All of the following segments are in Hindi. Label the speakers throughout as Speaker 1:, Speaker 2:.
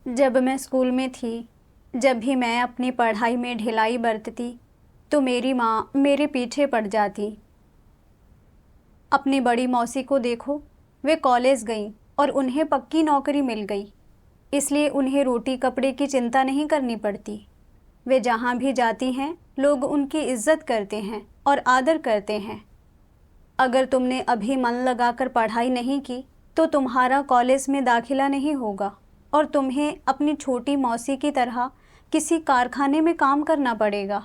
Speaker 1: जब मैं स्कूल में थी, जब भी मैं अपनी पढ़ाई में ढिलाई बरतती, तो मेरी माँ मेरे पीछे पड़ जाती। अपनी बड़ी मौसी को देखो, वे कॉलेज गईं और उन्हें पक्की नौकरी मिल गई, इसलिए उन्हें रोटी कपड़े की चिंता नहीं करनी पड़ती। वे जहाँ भी जाती हैं, लोग उनकी इज्जत करते हैं और आदर करते हैं। अगर तुमने अभी मन लगाकर पढ़ाई नहीं की, तो तुम्हारा कॉलेज में दाखिला नहीं होगा और तुम्हें अपनी छोटी मौसी की तरह किसी कारखाने में काम करना पड़ेगा।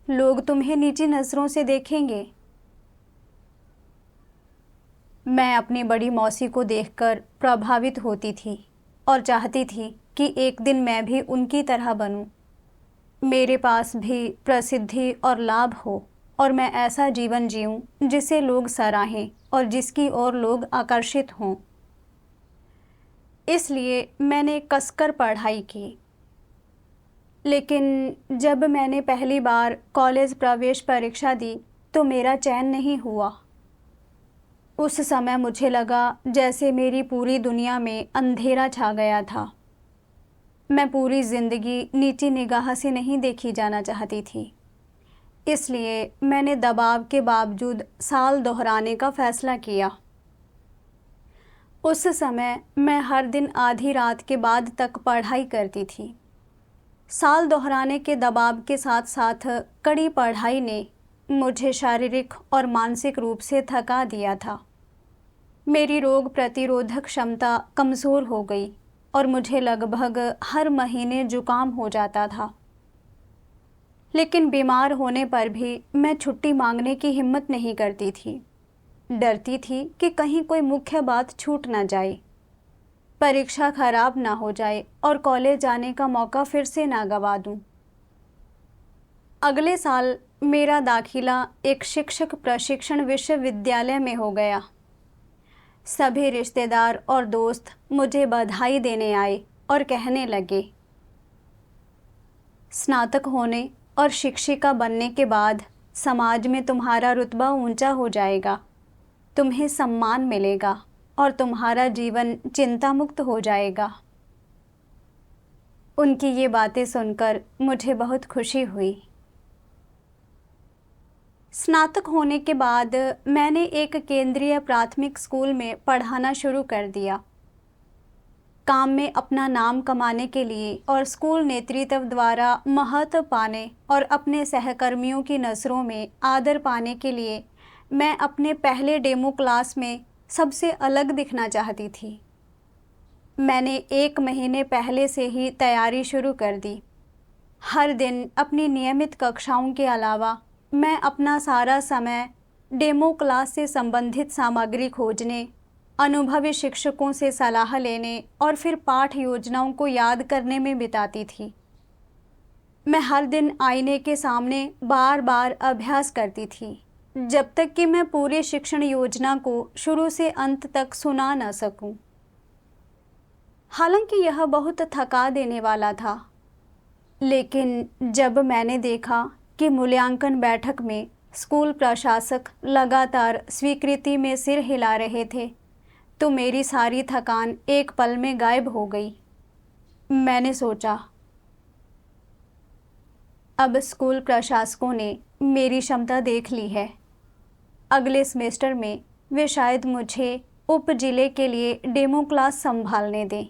Speaker 1: लोग तुम्हें नीची नज़रों से देखेंगे। मैं अपनी बड़ी मौसी को देखकर प्रभावित होती थी और चाहती थी कि एक दिन मैं भी उनकी तरह बनूं। मेरे पास भी प्रसिद्धि और लाभ हो और मैं ऐसा जीवन जीऊं जिसे लोग सराहें और जिसकी ओर लोग आकर्षित हों। इसलिए मैंने कसकर पढ़ाई की। लेकिन जब मैंने पहली बार कॉलेज प्रवेश परीक्षा दी, तो मेरा चयन नहीं हुआ। उस समय मुझे लगा जैसे मेरी पूरी दुनिया में अंधेरा छा गया था। मैं पूरी ज़िंदगी नीची निगाह से नहीं देखी जाना चाहती थी। इसलिए मैंने दबाव के बावजूद साल दोहराने का फ़ैसला किया। उस समय मैं हर दिन आधी रात के बाद तक पढ़ाई करती थी। साल दोहराने के दबाव के साथ साथ कड़ी पढ़ाई ने मुझे शारीरिक और मानसिक रूप से थका दिया था। मेरी रोग प्रतिरोधक क्षमता कमज़ोर हो गई और मुझे लगभग हर महीने जुकाम हो जाता था। लेकिन बीमार होने पर भी मैं छुट्टी मांगने की हिम्मत नहीं करती थी। डरती थी कि कहीं कोई मुख्य बात छूट ना जाए, परीक्षा खराब ना हो जाए और कॉलेज जाने का मौका फिर से ना गवा दूं। अगले साल मेरा दाखिला एक शिक्षक प्रशिक्षण विश्वविद्यालय में हो गया। सभी रिश्तेदार और दोस्त मुझे बधाई देने आए और कहने लगे, स्नातक होने और शिक्षिका बनने के बाद समाज में तुम्हारा रुतबा ऊंचा हो जाएगा, तुम्हें सम्मान मिलेगा और तुम्हारा जीवन चिंता मुक्त हो जाएगा। उनकी ये बातें सुनकर मुझे बहुत खुशी हुई। स्नातक होने के बाद मैंने एक केंद्रीय प्राथमिक स्कूल में पढ़ाना शुरू कर दिया। काम में अपना नाम कमाने के लिए और स्कूल नेतृत्व द्वारा महत्व पाने और अपने सहकर्मियों की नज़रों में आदर पाने के लिए मैं अपने पहले डेमो क्लास में सबसे अलग दिखना चाहती थी। मैंने 1 महीने पहले से ही तैयारी शुरू कर दी। हर दिन अपनी नियमित कक्षाओं के अलावा मैं अपना सारा समय डेमो क्लास से संबंधित सामग्री खोजने, अनुभवी शिक्षकों से सलाह लेने और फिर पाठ योजनाओं को याद करने में बिताती थी। मैं हर दिन आईने के सामने बार बार अभ्यास करती थी, जब तक कि मैं पूरी शिक्षण योजना को शुरू से अंत तक सुना न सकूं। हालांकि यह बहुत थका देने वाला था, लेकिन जब मैंने देखा कि मूल्यांकन बैठक में स्कूल प्रशासक लगातार स्वीकृति में सिर हिला रहे थे, तो मेरी सारी थकान एक पल में गायब हो गई। मैंने सोचा, अब स्कूल प्रशासकों ने मेरी क्षमता देख ली है। अगले सेमेस्टर में वे शायद मुझे उप जिले के लिए डेमो क्लास संभालने दें।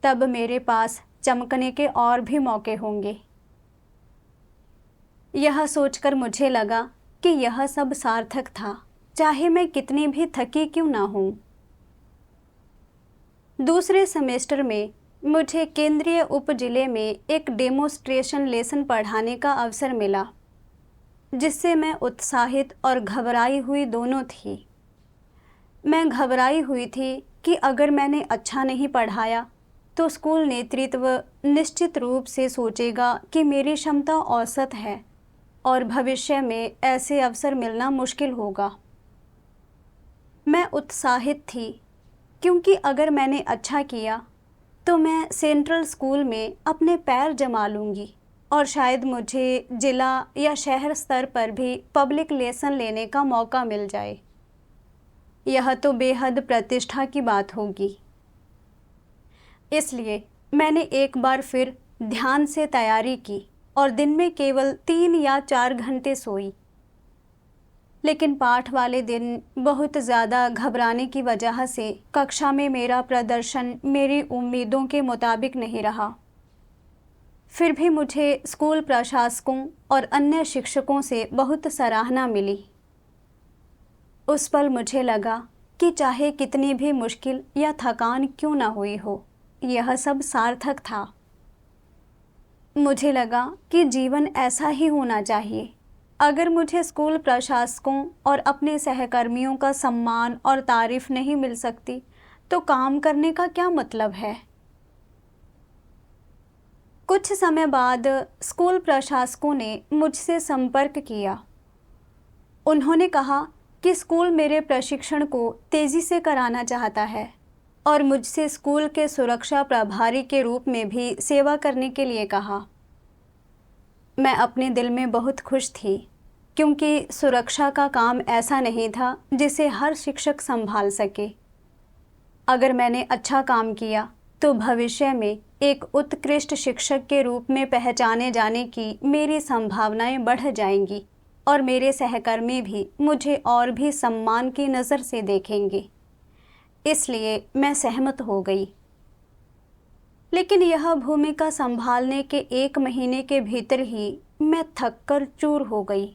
Speaker 1: तब मेरे पास चमकने के और भी मौके होंगे। यह सोचकर मुझे लगा कि यह सब सार्थक था, चाहे मैं कितनी भी थकी क्यों ना हूँ। दूसरे सेमेस्टर में मुझे केंद्रीय उप जिले में एक डेमोस्ट्रेशन लेसन पढ़ाने का अवसर मिला, जिससे मैं उत्साहित और घबराई हुई दोनों थी। मैं घबराई हुई थी कि अगर मैंने अच्छा नहीं पढ़ाया तो स्कूल नेतृत्व निश्चित रूप से सोचेगा कि मेरी क्षमता औसत है और भविष्य में ऐसे अवसर मिलना मुश्किल होगा। मैं उत्साहित थी क्योंकि अगर मैंने अच्छा किया तो मैं सेंट्रल स्कूल में अपने पैर जमा लूँगी और शायद मुझे जिला या शहर स्तर पर भी पब्लिक लेसन लेने का मौका मिल जाए। यह तो बेहद प्रतिष्ठा की बात होगी। इसलिए मैंने एक बार फिर ध्यान से तैयारी की और दिन में केवल 3 या 4 घंटे सोई। लेकिन पाठ वाले दिन बहुत ज़्यादा घबराने की वजह से कक्षा में मेरा प्रदर्शन मेरी उम्मीदों के मुताबिक नहीं रहा। फिर भी मुझे स्कूल प्रशासकों और अन्य शिक्षकों से बहुत सराहना मिली। उस पल मुझे लगा कि चाहे कितनी भी मुश्किल या थकान क्यों ना हुई हो, यह सब सार्थक था। मुझे लगा कि जीवन ऐसा ही होना चाहिए। अगर मुझे स्कूल प्रशासकों और अपने सहकर्मियों का सम्मान और तारीफ नहीं मिल सकती, तो काम करने का क्या मतलब है? कुछ समय बाद स्कूल प्रशासकों ने मुझसे संपर्क किया। उन्होंने कहा कि स्कूल मेरे प्रशिक्षण को तेज़ी से कराना चाहता है और मुझसे स्कूल के सुरक्षा प्रभारी के रूप में भी सेवा करने के लिए कहा। मैं अपने दिल में बहुत खुश थी, क्योंकि सुरक्षा का काम ऐसा नहीं था जिसे हर शिक्षक संभाल सके। अगर मैंने अच्छा काम किया तो भविष्य में एक उत्कृष्ट शिक्षक के रूप में पहचाने जाने की मेरी संभावनाएं बढ़ जाएंगी और मेरे सहकर्मी भी मुझे और भी सम्मान की नज़र से देखेंगे। इसलिए मैं सहमत हो गई। लेकिन यह भूमिका संभालने के 1 महीने के भीतर ही मैं थककर चूर हो गई।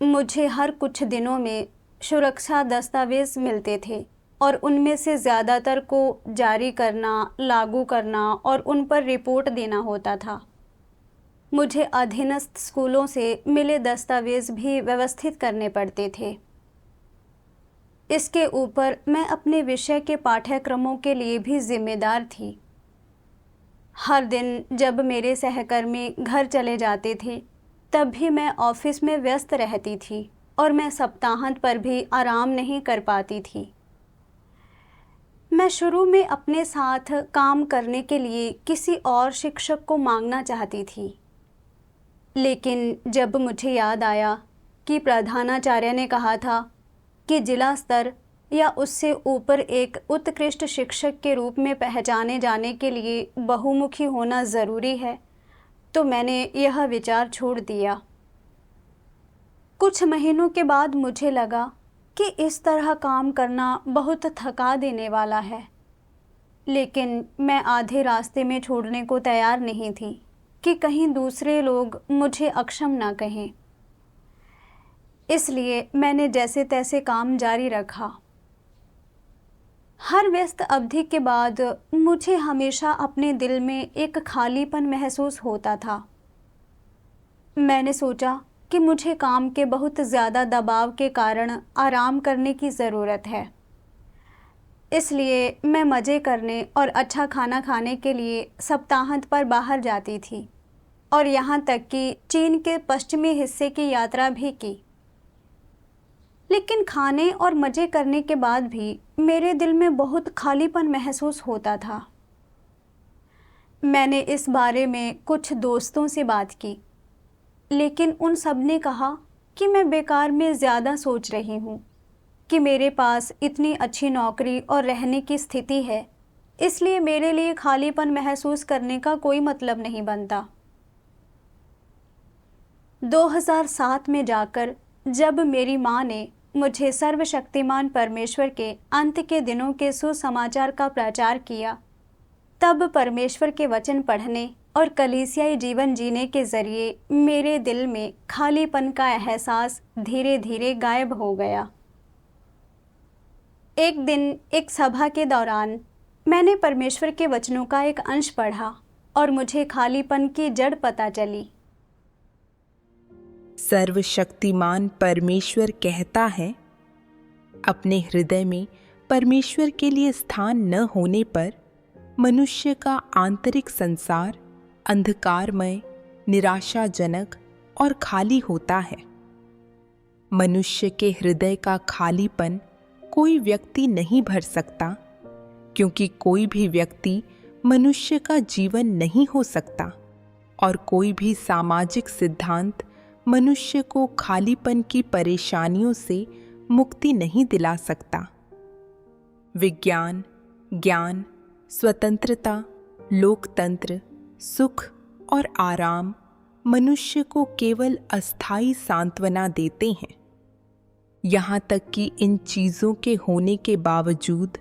Speaker 1: मुझे हर कुछ दिनों में सुरक्षा दस्तावेज मिलते थे और उनमें से ज़्यादातर को जारी करना, लागू करना और उन पर रिपोर्ट देना होता था। मुझे अधीनस्थ स्कूलों से मिले दस्तावेज भी व्यवस्थित करने पड़ते थे। इसके ऊपर मैं अपने विषय के पाठ्यक्रमों के लिए भी जिम्मेदार थी। हर दिन जब मेरे सहकर्मी घर चले जाते थे, तब भी मैं ऑफिस में व्यस्त रहती थी और मैं सप्ताहांत पर भी आराम नहीं कर पाती थी। मैं शुरू में अपने साथ काम करने के लिए किसी और शिक्षक को मांगना चाहती थी, लेकिन जब मुझे याद आया कि प्रधानाचार्य ने कहा था कि जिला स्तर या उससे ऊपर एक उत्कृष्ट शिक्षक के रूप में पहचाने जाने के लिए बहुमुखी होना ज़रूरी है, तो मैंने यह विचार छोड़ दिया। कुछ महीनों के बाद मुझे लगा कि इस तरह काम करना बहुत थका देने वाला है, लेकिन मैं आधे रास्ते में छोड़ने को तैयार नहीं थी कि कहीं दूसरे लोग मुझे अक्षम ना कहें। इसलिए मैंने जैसे तैसे काम जारी रखा। हर व्यस्त अवधि के बाद मुझे हमेशा अपने दिल में एक खालीपन महसूस होता था। मैंने सोचा कि मुझे काम के बहुत ज़्यादा दबाव के कारण आराम करने की ज़रूरत है। इसलिए मैं मज़े करने और अच्छा खाना खाने के लिए सप्ताहांत पर बाहर जाती थी और यहाँ तक कि चीन के पश्चिमी हिस्से की यात्रा भी की। लेकिन खाने और मज़े करने के बाद भी मेरे दिल में बहुत खालीपन महसूस होता था। मैंने इस बारे में कुछ दोस्तों से बात की, लेकिन उन सब ने कहा कि मैं बेकार में ज़्यादा सोच रही हूँ, कि मेरे पास इतनी अच्छी नौकरी और रहने की स्थिति है, इसलिए मेरे लिए खालीपन महसूस करने का कोई मतलब नहीं बनता। 2007 में जाकर जब मेरी माँ ने मुझे सर्वशक्तिमान परमेश्वर के अंत के दिनों के सुसमाचार का प्रचार किया, तब परमेश्वर के वचन पढ़ने और कलीसियाई जीवन जीने के ज़रिए मेरे दिल में खालीपन का एहसास धीरे धीरे गायब हो गया। एक दिन एक सभा के दौरान मैंने परमेश्वर के वचनों का एक अंश पढ़ा और मुझे खालीपन की जड़ पता चली।
Speaker 2: सर्वशक्तिमान परमेश्वर कहता है, अपने हृदय में परमेश्वर के लिए स्थान न होने पर मनुष्य का आंतरिक संसार अंधकारमय, निराशाजनक और खाली होता है। मनुष्य के हृदय का खालीपन कोई व्यक्ति नहीं भर सकता, क्योंकि कोई भी व्यक्ति मनुष्य का जीवन नहीं हो सकता और कोई भी सामाजिक सिद्धांत मनुष्य को खालीपन की परेशानियों से मुक्ति नहीं दिला सकता। विज्ञान, ज्ञान, स्वतंत्रता, लोकतंत्र, सुख और आराम मनुष्य को केवल अस्थायी सांत्वना देते हैं। यहाँ तक कि इन चीज़ों के होने के बावजूद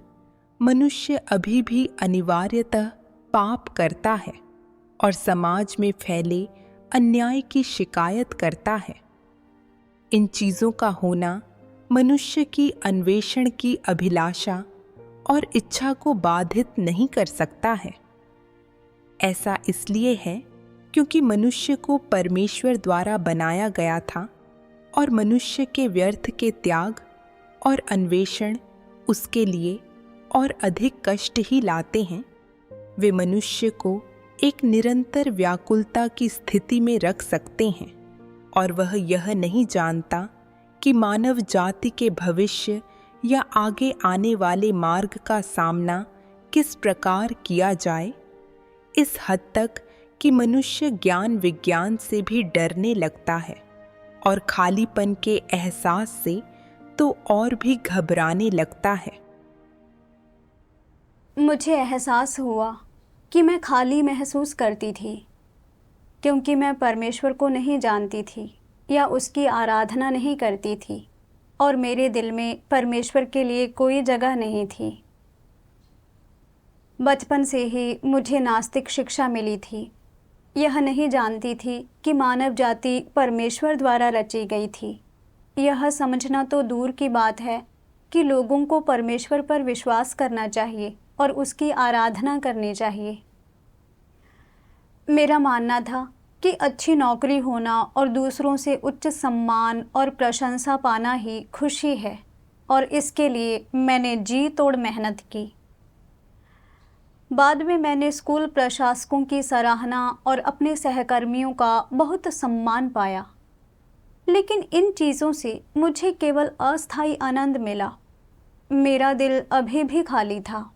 Speaker 2: मनुष्य अभी भी अनिवार्यतः पाप करता है और समाज में फैले अन्याय की शिकायत करता है। इन चीज़ों का होना मनुष्य की अन्वेषण की अभिलाषा और इच्छा को बाधित नहीं कर सकता है। ऐसा इसलिए है क्योंकि मनुष्य को परमेश्वर द्वारा बनाया गया था और मनुष्य के व्यर्थ के त्याग और अन्वेषण उसके लिए और अधिक कष्ट ही लाते हैं। वे मनुष्य को एक निरंतर व्याकुलता की स्थिति में रख सकते हैं और वह यह नहीं जानता कि मानव जाति के भविष्य या आगे आने वाले मार्ग का सामना किस प्रकार किया जाए, इस हद तक कि मनुष्य ज्ञान विज्ञान से भी डरने लगता है और खालीपन के एहसास से तो और भी घबराने लगता है।
Speaker 1: मुझे एहसास हुआ कि मैं खाली महसूस करती थी क्योंकि मैं परमेश्वर को नहीं जानती थी या उसकी आराधना नहीं करती थी और मेरे दिल में परमेश्वर के लिए कोई जगह नहीं थी। बचपन से ही मुझे नास्तिक शिक्षा मिली थी। यह नहीं जानती थी कि मानव जाति परमेश्वर द्वारा रची गई थी। यह समझना तो दूर की बात है कि लोगों को परमेश्वर पर विश्वास करना चाहिए और उसकी आराधना करनी चाहिए। मेरा मानना था कि अच्छी नौकरी होना और दूसरों से उच्च सम्मान और प्रशंसा पाना ही खुशी है और इसके लिए मैंने जी तोड़ मेहनत की। बाद में मैंने स्कूल प्रशासकों की सराहना और अपने सहकर्मियों का बहुत सम्मान पाया, लेकिन इन चीज़ों से मुझे केवल अस्थायी आनंद मिला। मेरा दिल अभी भी खाली था।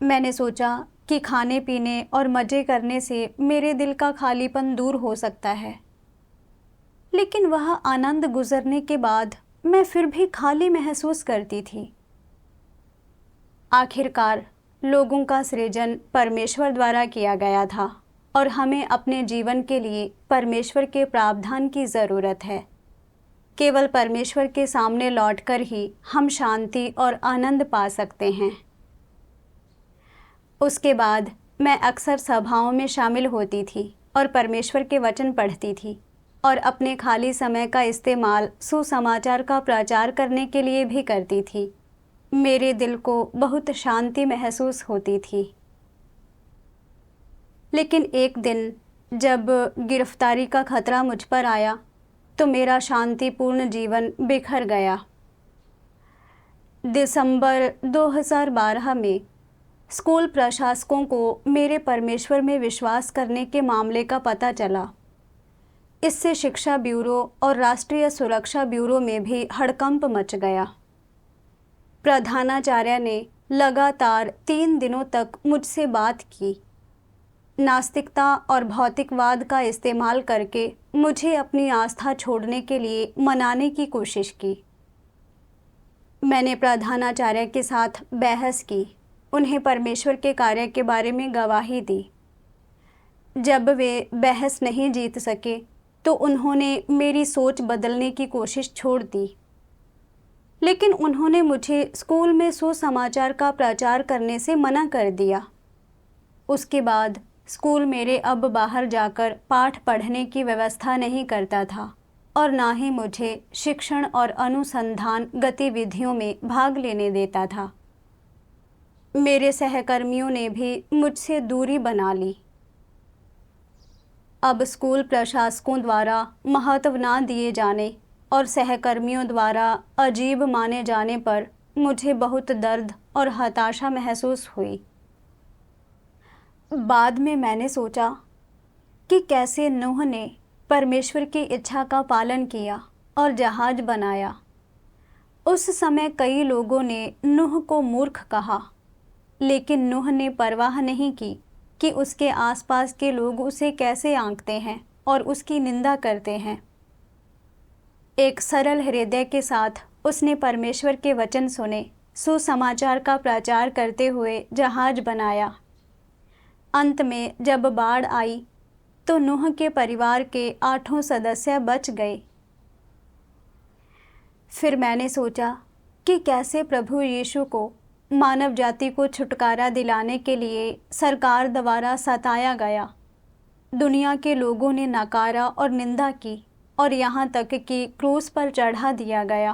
Speaker 1: मैंने सोचा कि खाने पीने और मज़े करने से मेरे दिल का खालीपन दूर हो सकता है, लेकिन वह आनंद गुजरने के बाद मैं फिर भी खाली महसूस करती थी। आखिरकार लोगों का सृजन परमेश्वर द्वारा किया गया था और हमें अपने जीवन के लिए परमेश्वर के प्रावधान की ज़रूरत है। केवल परमेश्वर के सामने लौटकर ही हम शांति और आनंद पा सकते हैं। उसके बाद मैं अक्सर सभाओं में शामिल होती थी और परमेश्वर के वचन पढ़ती थी और अपने खाली समय का इस्तेमाल सुसमाचार का प्रचार करने के लिए भी करती थी। मेरे दिल को बहुत शांति महसूस होती थी। लेकिन एक दिन जब गिरफ्तारी का खतरा मुझ पर आया तो मेरा शांतिपूर्ण जीवन बिखर गया। दिसंबर 2012 में स्कूल प्रशासकों को मेरे परमेश्वर में विश्वास करने के मामले का पता चला। इससे शिक्षा ब्यूरो और राष्ट्रीय सुरक्षा ब्यूरो में भी हड़कंप मच गया। प्रधानाचार्य ने लगातार 3 दिनों तक मुझसे बात की। नास्तिकता और भौतिकवाद का इस्तेमाल करके मुझे अपनी आस्था छोड़ने के लिए मनाने की कोशिश की। मैंने प्रधानाचार्य के साथ बहस की, उन्हें परमेश्वर के कार्य के बारे में गवाही दी। जब वे बहस नहीं जीत सके तो उन्होंने मेरी सोच बदलने की कोशिश छोड़ दी, लेकिन उन्होंने मुझे स्कूल में सुसमाचार का प्रचार करने से मना कर दिया। उसके बाद स्कूल मेरे अब बाहर जाकर पाठ पढ़ने की व्यवस्था नहीं करता था और ना ही मुझे शिक्षण और अनुसंधान गतिविधियों में भाग लेने देता था। मेरे सहकर्मियों ने भी मुझसे दूरी बना ली। अब स्कूल प्रशासकों द्वारा महत्व ना दिए जाने और सहकर्मियों द्वारा अजीब माने जाने पर मुझे बहुत दर्द और हताशा महसूस हुई। बाद में मैंने सोचा कि कैसे नूह ने परमेश्वर की इच्छा का पालन किया और जहाज बनाया। उस समय कई लोगों ने नूह को मूर्ख कहा, लेकिन नूह ने परवाह नहीं की कि उसके आसपास के लोग उसे कैसे आंकते हैं और उसकी निंदा करते हैं। एक सरल हृदय के साथ उसने परमेश्वर के वचन सुने, सुसमाचार का प्रचार करते हुए जहाज बनाया अंत में जब बाढ़ आई तो नूह के परिवार के 8 सदस्य बच गए। फिर मैंने सोचा कि कैसे प्रभु यीशु को मानव जाति को छुटकारा दिलाने के लिए सरकार द्वारा सताया गया। दुनिया के लोगों ने नकारा और निंदा की और यहाँ तक कि क्रूस पर चढ़ा दिया गया।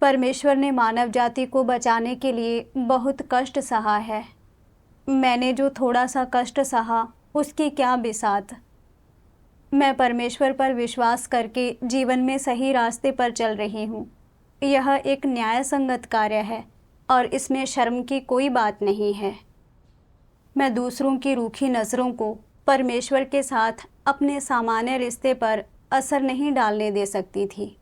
Speaker 1: परमेश्वर ने मानव जाति को बचाने के लिए बहुत कष्ट सहा है। मैंने जो थोड़ा सा कष्ट सहा उसकी क्या बिसात। मैं परमेश्वर पर विश्वास करके जीवन में सही रास्ते पर चल रही हूँ। यह एक न्याय संगत कार्य है और इसमें शर्म की कोई बात नहीं है। मैं दूसरों की रूखी नज़रों को परमेश्वर के साथ अपने सामान्य रिश्ते पर असर नहीं डालने दे सकती थी।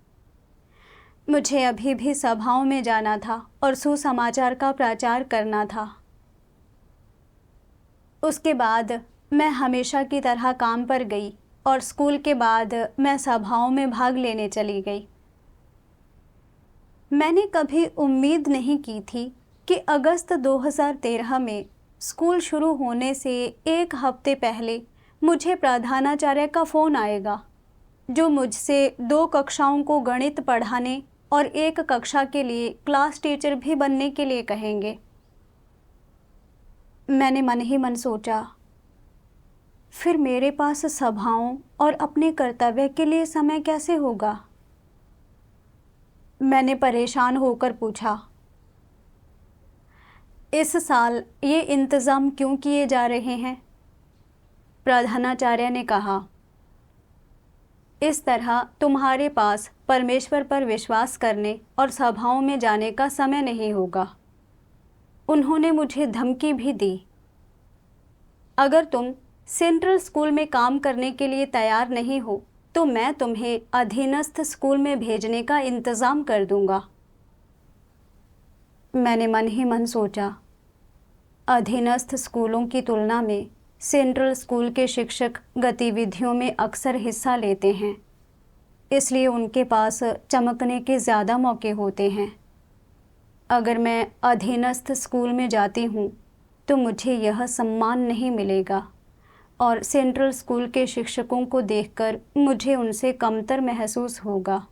Speaker 1: मुझे अभी भी सभाओं में जाना था और सुसमाचार का प्रचार करना था। उसके बाद मैं हमेशा की तरह काम पर गई और स्कूल के बाद मैं सभाओं में भाग लेने चली गई। मैंने कभी उम्मीद नहीं की थी कि अगस्त 2013 में स्कूल शुरू होने से 1 हफ्ते पहले मुझे प्रधानाचार्य का फ़ोन आएगा, जो मुझसे 2 कक्षाओं को गणित पढ़ाने और 1 कक्षा के लिए क्लास टीचर भी बनने के लिए कहेंगे। मैंने मन ही मन सोचा, फिर मेरे पास सभाओं और अपने कर्तव्य के लिए समय कैसे होगा? मैंने परेशान होकर पूछा, इस साल ये इंतज़ाम क्यों किए जा रहे हैं? प्रधानाचार्य ने कहा, इस तरह तुम्हारे पास परमेश्वर पर विश्वास करने और सभाओं में जाने का समय नहीं होगा। उन्होंने मुझे धमकी भी दी, अगर तुम सेंट्रल स्कूल में काम करने के लिए तैयार नहीं हो तो मैं तुम्हें अधीनस्थ स्कूल में भेजने का इंतज़ाम कर दूंगा। मैंने मन ही मन सोचा, अधीनस्थ स्कूलों की तुलना में सेंट्रल स्कूल के शिक्षक गतिविधियों में अक्सर हिस्सा लेते हैं, इसलिए उनके पास चमकने के ज़्यादा मौके होते हैं। अगर मैं अधीनस्थ स्कूल में जाती हूँ तो मुझे यह सम्मान नहीं मिलेगा और सेंट्रल स्कूल के शिक्षकों को देखकर मुझे उनसे कमतर महसूस होगा।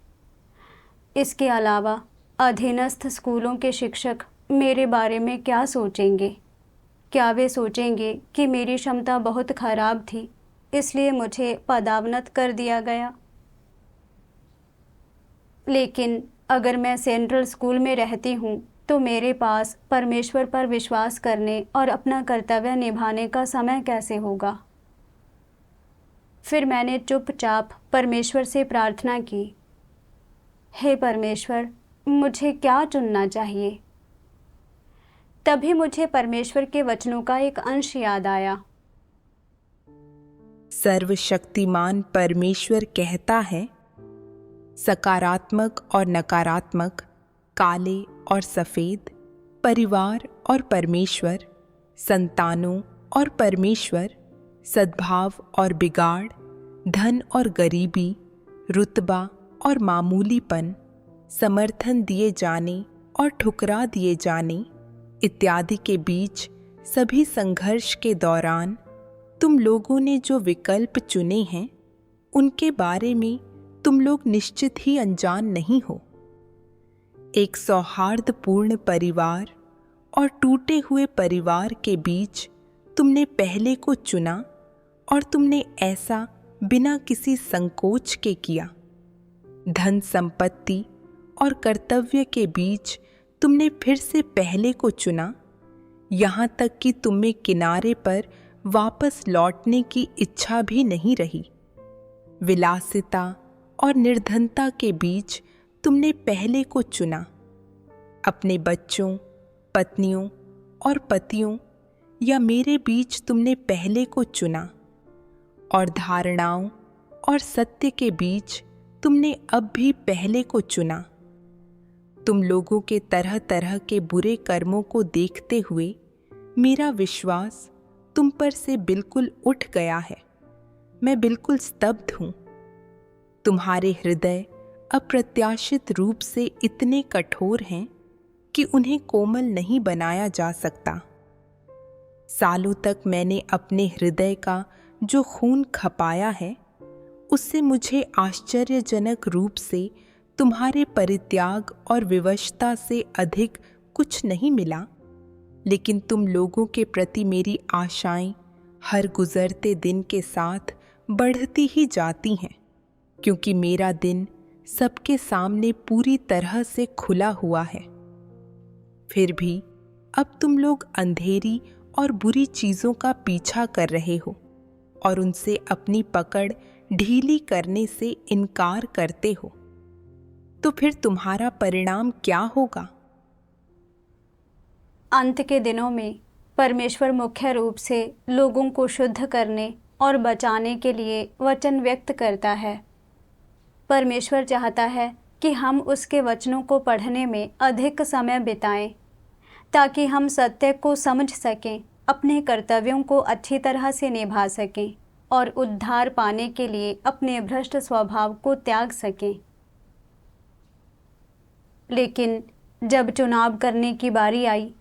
Speaker 1: इसके अलावा अधीनस्थ स्कूलों के शिक्षक मेरे बारे में क्या सोचेंगे? क्या वे सोचेंगे कि मेरी क्षमता बहुत खराब थी, इसलिए मुझे पदावनत कर दिया गया? लेकिन अगर मैं सेंट्रल स्कूल में रहती हूँ तो मेरे पास परमेश्वर पर विश्वास करने और अपना कर्तव्य निभाने का समय कैसे होगा? फिर मैंने चुपचाप परमेश्वर से प्रार्थना की, हे परमेश्वर, मुझे क्या चुनना चाहिए? तभी मुझे परमेश्वर के वचनों का एक अंश याद आया।
Speaker 2: सर्वशक्तिमान परमेश्वर कहता है, सकारात्मक और नकारात्मक, काले और सफ़ेद, परिवार और परमेश्वर, संतानों और परमेश्वर, सद्भाव और बिगाड़, धन और गरीबी, रुतबा और मामूलीपन, समर्थन दिए जाने और ठुकरा दिए जाने इत्यादि के बीच सभी संघर्ष के दौरान तुम लोगों ने जो विकल्प चुने हैं उनके बारे में तुम लोग निश्चित ही अनजान नहीं हो। एक सौहार्दपूर्ण परिवार और टूटे हुए परिवार के बीच तुमने पहले को चुना और तुमने ऐसा बिना किसी संकोच के किया। धन संपत्ति और कर्तव्य के बीच तुमने फिर से पहले को चुना, यहाँ तक कि तुम्हें किनारे पर वापस लौटने की इच्छा भी नहीं रही। विलासिता और निर्धनता के बीच तुमने पहले को चुना। अपने बच्चों, पत्नियों और पतियों या मेरे बीच तुमने पहले को चुना और धारणाओं और सत्य के बीच तुमने अब भी पहले को चुना। तुम लोगों के तरह तरह के बुरे कर्मों को देखते हुए मेरा विश्वास तुम पर से बिल्कुल उठ गया है। मैं बिल्कुल स्तब्ध हूँ। तुम्हारे हृदय अप्रत्याशित रूप से इतने कठोर हैं कि उन्हें कोमल नहीं बनाया जा सकता। सालों तक मैंने अपने हृदय का जो खून खपाया है, उससे मुझे आश्चर्यजनक रूप से तुम्हारे परित्याग और विवशता से अधिक कुछ नहीं मिला। लेकिन तुम लोगों के प्रति मेरी आशाएं हर गुजरते दिन के साथ बढ़ती ही जाती हैं, क्योंकि मेरा दिन सबके सामने पूरी तरह से खुला हुआ है। फिर भी अब तुम लोग अंधेरी और बुरी चीज़ों का पीछा कर रहे हो और उनसे अपनी पकड़ ढीली करने से इनकार करते हो। तो फिर तुम्हारा परिणाम क्या होगा?
Speaker 1: अंत के दिनों में परमेश्वर मुख्य रूप से लोगों को शुद्ध करने और बचाने के लिए वचन व्यक्त करता है। परमेश्वर चाहता है कि हम उसके वचनों को पढ़ने में अधिक समय बिताएं, ताकि हम सत्य को समझ सकें, अपने कर्तव्यों को अच्छी तरह से निभा सकें और उद्धार पाने के लिए अपने भ्रष्ट स्वभाव को त्याग सकें। लेकिन जब चुनाव करने की बारी आई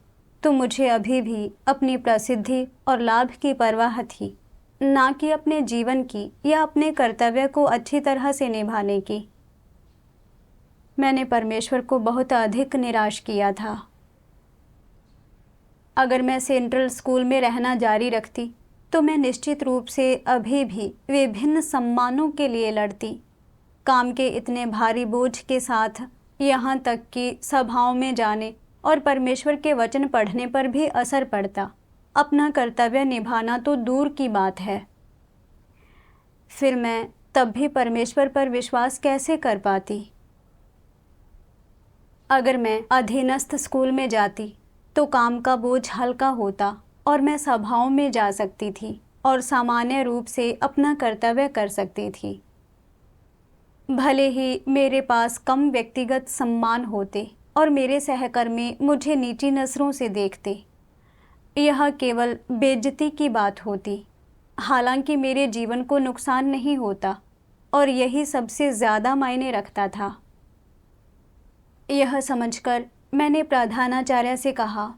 Speaker 1: तो मुझे अभी भी अपनी प्रसिद्धि और लाभ की परवाह थी, ना कि अपने जीवन की या अपने कर्तव्य को अच्छी तरह से निभाने की। मैंने परमेश्वर को बहुत अधिक निराश किया था। अगर मैं सेंट्रल स्कूल में रहना जारी रखती तो मैं निश्चित रूप से अभी भी विभिन्न सम्मानों के लिए लड़ती। काम के इतने भारी बोझ के साथ यहाँ तक कि सभाओं में जाने और परमेश्वर के वचन पढ़ने पर भी असर पड़ता। अपना कर्तव्य निभाना तो दूर की बात है। फिर मैं तब भी परमेश्वर पर विश्वास कैसे कर पाती? अगर मैं अधीनस्थ स्कूल में जाती तो काम का बोझ हल्का होता और मैं सभाओं में जा सकती थी और सामान्य रूप से अपना कर्तव्य कर सकती थी। भले ही मेरे पास कम व्यक्तिगत सम्मान होते और मेरे सहकर्मी मुझे नीची नज़रों से देखते, यह केवल बेइज्जती की बात होती। हालांकि मेरे जीवन को नुकसान नहीं होता और यही सबसे ज़्यादा मायने रखता था। यह समझकर मैंने प्रधानाचार्य से कहा,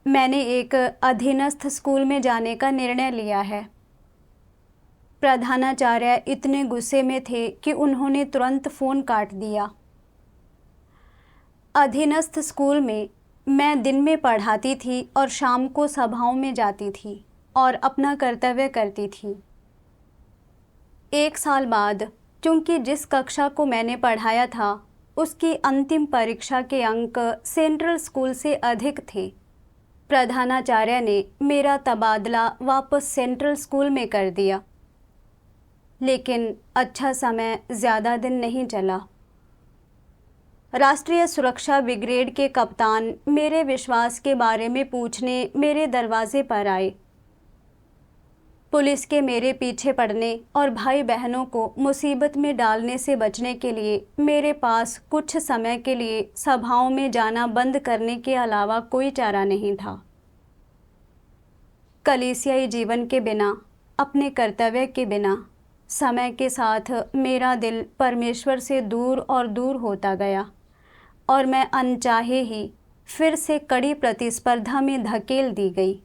Speaker 1: मैंने एक अधीनस्थ स्कूल में जाने का निर्णय लिया है। प्रधानाचार्य इतने गुस्से में थे कि उन्होंने तुरंत फ़ोन काट दिया। अधीनस्थ स्कूल में मैं दिन में पढ़ाती थी और शाम को सभाओं में जाती थी और अपना कर्तव्य करती थी। 1 साल बाद, चूँकि जिस कक्षा को मैंने पढ़ाया था उसकी अंतिम परीक्षा के अंक सेंट्रल स्कूल से अधिक थे, प्रधानाचार्य ने मेरा तबादला वापस सेंट्रल स्कूल में कर दिया। लेकिन अच्छा समय ज़्यादा दिन नहीं चला। राष्ट्रीय सुरक्षा ब्रिगेड के कप्तान मेरे विश्वास के बारे में पूछने मेरे दरवाजे पर आए। पुलिस के मेरे पीछे पड़ने और भाई बहनों को मुसीबत में डालने से बचने के लिए मेरे पास कुछ समय के लिए सभाओं में जाना बंद करने के अलावा कोई चारा नहीं था। कलीसियाई जीवन के बिना, अपने कर्तव्य के बिना, समय के साथ मेरा दिल परमेश्वर से दूर और दूर होता गया और मैं अनचाहे ही फिर से कड़ी प्रतिस्पर्धा में धकेल दी गई।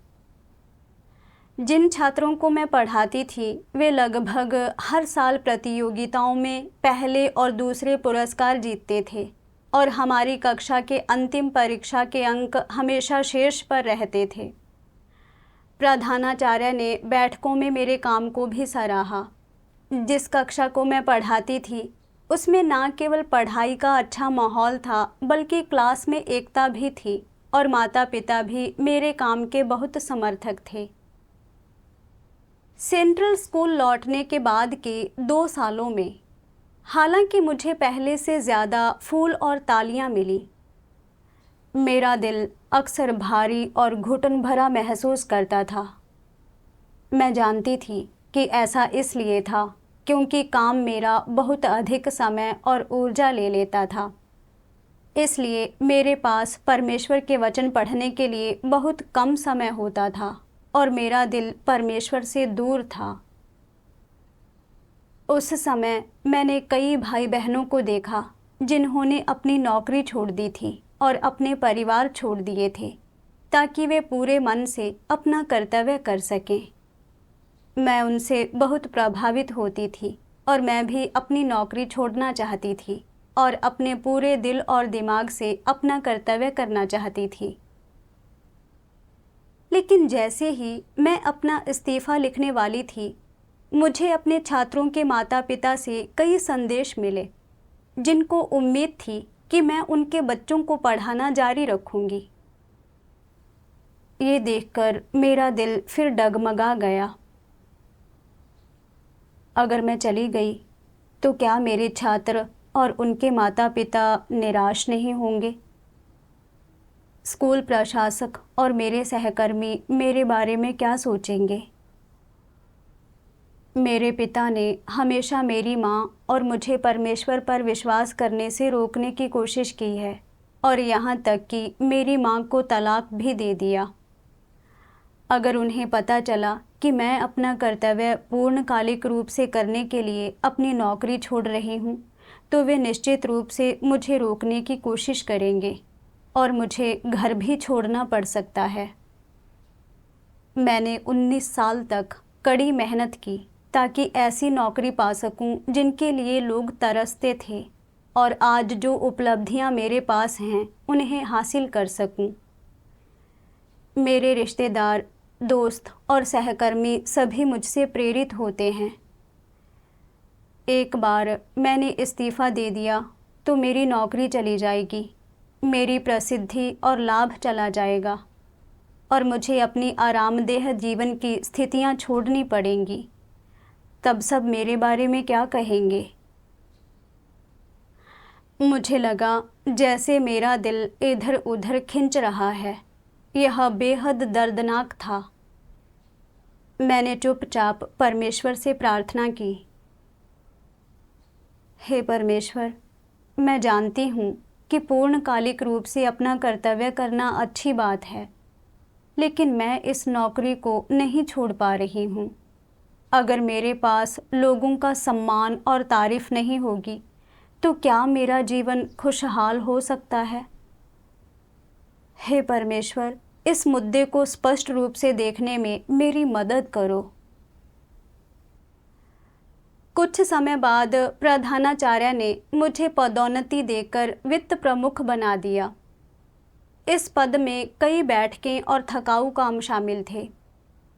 Speaker 1: जिन छात्रों को मैं पढ़ाती थी वे लगभग हर साल प्रतियोगिताओं में पहले और दूसरे पुरस्कार जीतते थे और हमारी कक्षा के अंतिम परीक्षा के अंक हमेशा शीर्ष पर रहते थे। प्रधानाचार्य ने बैठकों में मेरे काम को भी सराहा। जिस कक्षा को मैं पढ़ाती थी उसमें ना केवल पढ़ाई का अच्छा माहौल था बल्कि क्लास में एकता भी थी और माता पिता भी मेरे काम के बहुत समर्थक थे। सेंट्रल स्कूल लौटने के बाद के 2 सालों में हालांकि मुझे पहले से ज़्यादा फूल और तालियां मिली, मेरा दिल अक्सर भारी और घुटन भरा महसूस करता था। मैं जानती थी कि ऐसा इसलिए था क्योंकि काम मेरा बहुत अधिक समय और ऊर्जा ले लेता था। इसलिए मेरे पास परमेश्वर के वचन पढ़ने के लिए बहुत कम समय होता था और मेरा दिल परमेश्वर से दूर था। उस समय मैंने कई भाई बहनों को देखा जिन्होंने अपनी नौकरी छोड़ दी थी और अपने परिवार छोड़ दिए थे ताकि वे पूरे मन से अपना कर्तव्य कर सकें। मैं उनसे बहुत प्रभावित होती थी और मैं भी अपनी नौकरी छोड़ना चाहती थी और अपने पूरे दिल और दिमाग से अपना कर्तव्य करना चाहती थी। लेकिन जैसे ही मैं अपना इस्तीफ़ा लिखने वाली थी, मुझे अपने छात्रों के माता-पिता से कई संदेश मिले, जिनको उम्मीद थी कि मैं उनके बच्चों को पढ़ाना जारी रखूंगी। ये देखकर मेरा दिल फिर डगमगा गया। अगर मैं चली गई तो क्या मेरे छात्र और उनके माता-पिता निराश नहीं होंगे? स्कूल प्रशासक और मेरे सहकर्मी मेरे बारे में क्या सोचेंगे? मेरे पिता ने हमेशा मेरी माँ और मुझे परमेश्वर पर विश्वास करने से रोकने की कोशिश की है और यहाँ तक कि मेरी माँ को तलाक भी दे दिया। अगर उन्हें पता चला कि मैं अपना कर्तव्य पूर्णकालिक रूप से करने के लिए अपनी नौकरी छोड़ रही हूँ, तो वे निश्चित रूप से मुझे रोकने की कोशिश करेंगे और मुझे घर भी छोड़ना पड़ सकता है। मैंने 19 साल तक कड़ी मेहनत की ताकि ऐसी नौकरी पा सकूं जिनके लिए लोग तरसते थे और आज जो उपलब्धियां मेरे पास हैं उन्हें हासिल कर सकूं। मेरे रिश्तेदार, दोस्त और सहकर्मी सभी मुझसे प्रेरित होते हैं। एक बार मैंने इस्तीफ़ा दे दिया तो मेरी नौकरी चली जाएगी, मेरी प्रसिद्धि और लाभ चला जाएगा और मुझे अपनी आरामदेह जीवन की स्थितियां छोड़नी पड़ेंगी। तब सब मेरे बारे में क्या कहेंगे? मुझे लगा जैसे मेरा दिल इधर उधर खिंच रहा है। यह बेहद दर्दनाक था। मैंने चुपचाप परमेश्वर से प्रार्थना की, हे परमेश्वर, मैं जानती हूँ कि पूर्णकालिक रूप से अपना कर्तव्य करना अच्छी बात है, लेकिन मैं इस नौकरी को नहीं छोड़ पा रही हूँ। अगर मेरे पास लोगों का सम्मान और तारीफ नहीं होगी, तो क्या मेरा जीवन खुशहाल हो सकता है? हे परमेश्वर, इस मुद्दे को स्पष्ट रूप से देखने में मेरी मदद करो। कुछ समय बाद प्रधानाचार्य ने मुझे पदोन्नति देकर वित्त प्रमुख बना दिया। इस पद में कई बैठकें और थकाऊ काम शामिल थे।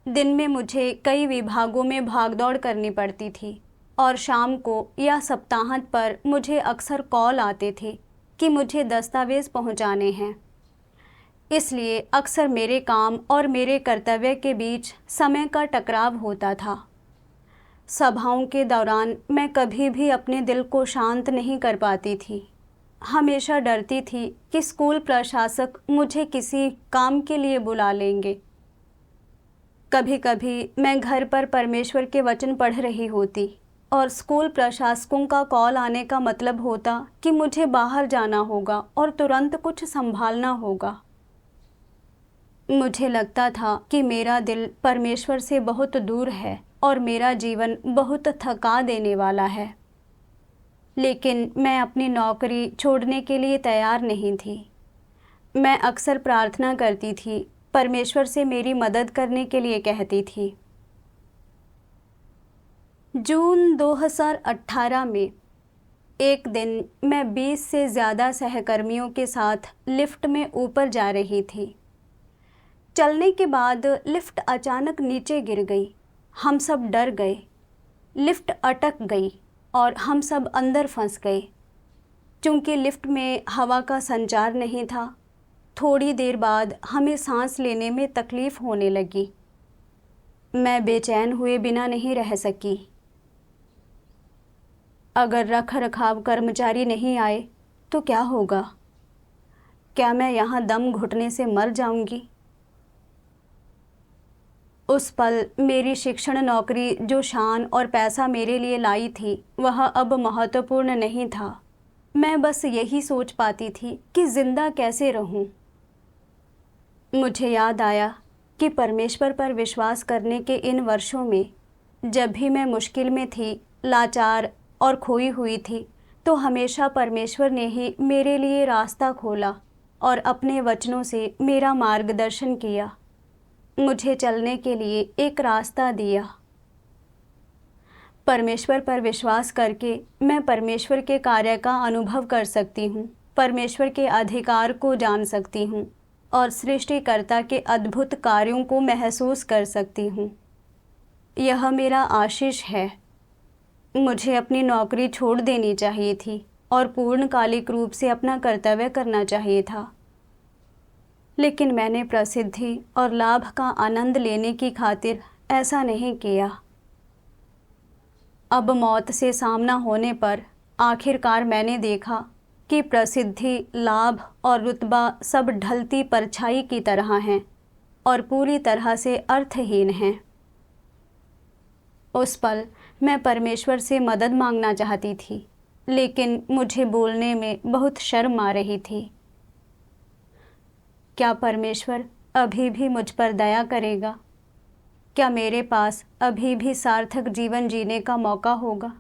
Speaker 1: दिन में मुझे कई विभागों में भागदौड़ करनी पड़ती थी और शाम को या सप्ताहांत पर मुझे अक्सर कॉल आते थे कि मुझे दस्तावेज़ पहुंचाने हैं। इसलिए अक्सर मेरे काम और मेरे कर्तव्य के बीच समय का टकराव होता था। सभाओं के दौरान मैं कभी भी अपने दिल को शांत नहीं कर पाती थी। हमेशा डरती थी कि स्कूल प्रशासक मुझे किसी काम के लिए बुला लेंगे। कभी कभी मैं घर पर परमेश्वर के वचन पढ़ रही होती और स्कूल प्रशासकों का कॉल आने का मतलब होता कि मुझे बाहर जाना होगा और तुरंत कुछ संभालना होगा। मुझे लगता था कि मेरा दिल परमेश्वर से बहुत दूर है और मेरा जीवन बहुत थका देने वाला है। लेकिन मैं अपनी नौकरी छोड़ने के लिए तैयार नहीं थी। मैं अक्सर प्रार्थना करती थी, परमेश्वर से मेरी मदद करने के लिए कहती थी। जून 2018 में एक दिन मैं 20 से ज़्यादा सहकर्मियों के साथ लिफ्ट में ऊपर जा रही थी। चलने के बाद लिफ्ट अचानक नीचे गिर गई। हम सब डर गए। लिफ्ट अटक गई और हम सब अंदर फंस गए। चूँकि लिफ्ट में हवा का संचार नहीं था, थोड़ी देर बाद हमें सांस लेने में तकलीफ़ होने लगी। मैं बेचैन हुए बिना नहीं रह सकी। अगर रखरखाव कर्मचारी नहीं आए तो क्या होगा? क्या मैं यहाँ दम घुटने से मर जाऊंगी? उस पल मेरी शिक्षण नौकरी जो शान और पैसा मेरे लिए लाई थी, वह अब महत्वपूर्ण नहीं था। मैं बस यही सोच पाती थी कि जिंदा कैसे रहूं। मुझे याद आया कि परमेश्वर पर विश्वास करने के इन वर्षों में जब भी मैं मुश्किल में थी, लाचार और खोई हुई थी, तो हमेशा परमेश्वर ने ही मेरे लिए रास्ता खोला और अपने वचनों से मेरा मार्गदर्शन किया, मुझे चलने के लिए एक रास्ता दिया। परमेश्वर पर विश्वास करके मैं परमेश्वर के कार्य का अनुभव कर सकती हूँ, परमेश्वर के अधिकार को जान सकती हूँ और सृष्टिकर्ता के अद्भुत कार्यों को महसूस कर सकती हूँ। यह मेरा आशीष है। मुझे अपनी नौकरी छोड़ देनी चाहिए थी और पूर्णकालिक रूप से अपना कर्तव्य करना चाहिए था, लेकिन मैंने प्रसिद्धि और लाभ का आनंद लेने की खातिर ऐसा नहीं किया। अब मौत से सामना होने पर आखिरकार मैंने देखा कि प्रसिद्धि, लाभ और रुतबा सब ढलती परछाई की तरह हैं और पूरी तरह से अर्थहीन हैं। उस पल मैं परमेश्वर से मदद मांगना चाहती थी, लेकिन मुझे बोलने में बहुत शर्म आ रही थी। क्या परमेश्वर अभी भी मुझ पर दया करेगा? क्या मेरे पास अभी भी सार्थक जीवन जीने का मौका होगा?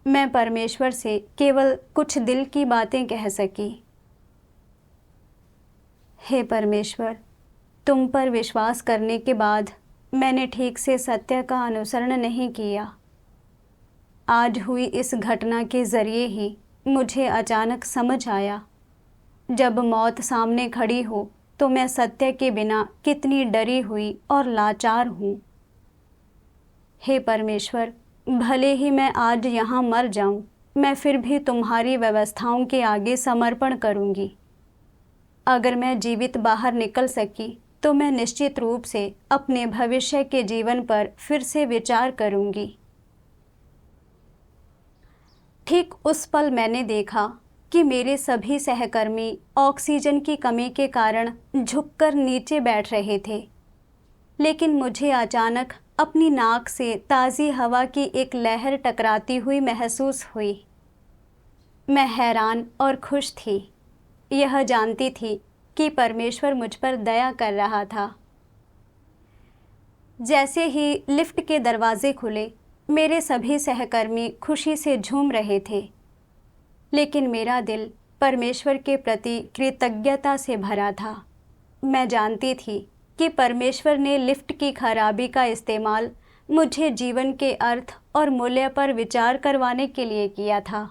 Speaker 1: मैं परमेश्वर से केवल कुछ दिल की बातें कह सकी। हे परमेश्वर, तुम पर विश्वास करने के बाद मैंने ठीक से सत्य का अनुसरण नहीं किया। आज हुई इस घटना के ज़रिए ही मुझे अचानक समझ आया, जब मौत सामने खड़ी हो तो मैं सत्य के बिना कितनी डरी हुई और लाचार हूँ। हे परमेश्वर, भले ही मैं आज यहाँ मर जाऊँ, मैं फिर भी तुम्हारी व्यवस्थाओं के आगे समर्पण करूँगी। अगर मैं जीवित बाहर निकल सकी तो मैं निश्चित रूप से अपने भविष्य के जीवन पर फिर से विचार करूँगी। ठीक उस पल मैंने देखा कि मेरे सभी सहकर्मी ऑक्सीजन की कमी के कारण झुककर नीचे बैठ रहे थे, लेकिन मुझे अचानक अपनी नाक से ताज़ी हवा की एक लहर टकराती हुई महसूस हुई। मैं हैरान और खुश थी, यह जानती थी कि परमेश्वर मुझ पर दया कर रहा था। जैसे ही लिफ्ट के दरवाजे खुले, मेरे सभी सहकर्मी खुशी से झूम रहे थे, लेकिन मेरा दिल परमेश्वर के प्रति कृतज्ञता से भरा था। मैं जानती थी कि परमेश्वर ने लिफ्ट की खराबी का इस्तेमाल मुझे जीवन के अर्थ और मूल्य पर विचार करवाने के लिए किया था।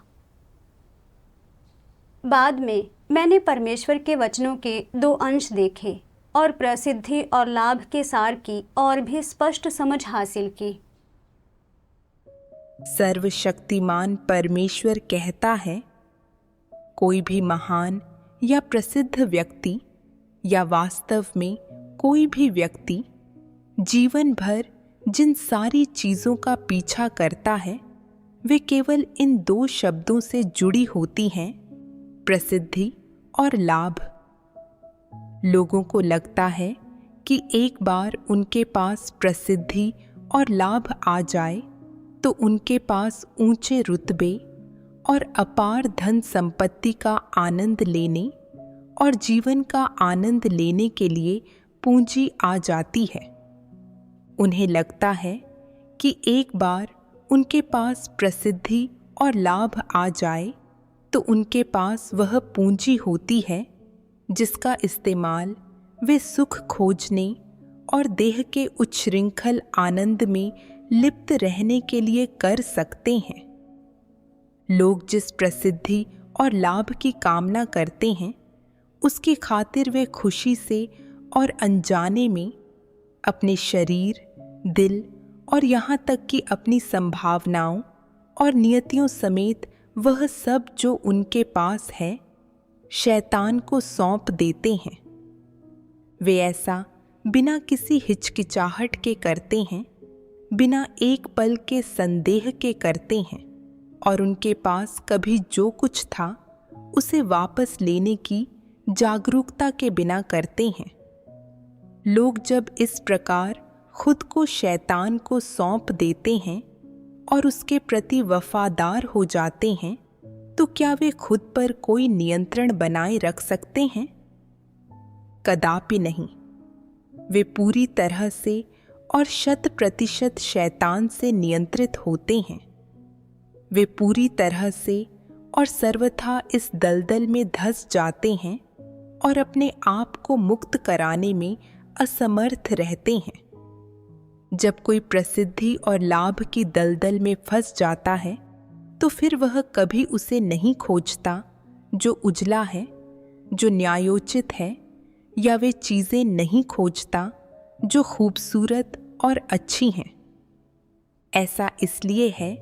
Speaker 1: बाद में मैंने परमेश्वर के वचनों के 2 अंश देखे और प्रसिद्धि और लाभ के सार की और भी स्पष्ट समझ हासिल की।
Speaker 2: सर्वशक्तिमान परमेश्वर कहता है, कोई भी महान या प्रसिद्ध व्यक्ति या वास्तव में कोई भी व्यक्ति जीवन भर जिन सारी चीज़ों का पीछा करता है, वे केवल इन 2 शब्दों से जुड़ी होती हैं, प्रसिद्धि और लाभ। लोगों को लगता है कि एक बार उनके पास प्रसिद्धि और लाभ आ जाए तो उनके पास ऊंचे रुतबे और अपार धन संपत्ति का आनंद लेने और जीवन का आनंद लेने के लिए पूंजी आ जाती है। उन्हें लगता है कि एक बार उनके पास प्रसिद्धि और लाभ आ जाए तो उनके पास वह पूंजी होती है जिसका इस्तेमाल वे सुख खोजने और देह के उच्छृंखल आनंद में लिप्त रहने के लिए कर सकते हैं। लोग जिस प्रसिद्धि और लाभ की कामना करते हैं, उसकी खातिर वे खुशी से और अनजाने में अपने शरीर, दिल और यहाँ तक कि अपनी संभावनाओं और नियतियों समेत वह सब जो उनके पास है, शैतान को सौंप देते हैं। वे ऐसा बिना किसी हिचकिचाहट के करते हैं, बिना एक पल के संदेह के करते हैं और उनके पास कभी जो कुछ था उसे वापस लेने की जागरूकता के बिना करते हैं। लोग जब इस प्रकार खुद को शैतान को सौंप देते हैं और उसके प्रति वफादार हो जाते हैं, तो क्या वे खुद पर कोई नियंत्रण बनाए रख सकते हैं? कदापि नहीं। वे पूरी तरह से और 100% शैतान से नियंत्रित होते हैं। वे पूरी तरह से और सर्वथा इस दलदल में धंस जाते हैं और अपने आप को मुक्त कराने में असमर्थ रहते हैं। जब कोई प्रसिद्धि और लाभ की दलदल में फंस जाता है तो फिर वह कभी उसे नहीं खोजता जो उजला है, जो न्यायोचित है, या वे चीज़ें नहीं खोजता जो खूबसूरत और अच्छी हैं। ऐसा इसलिए है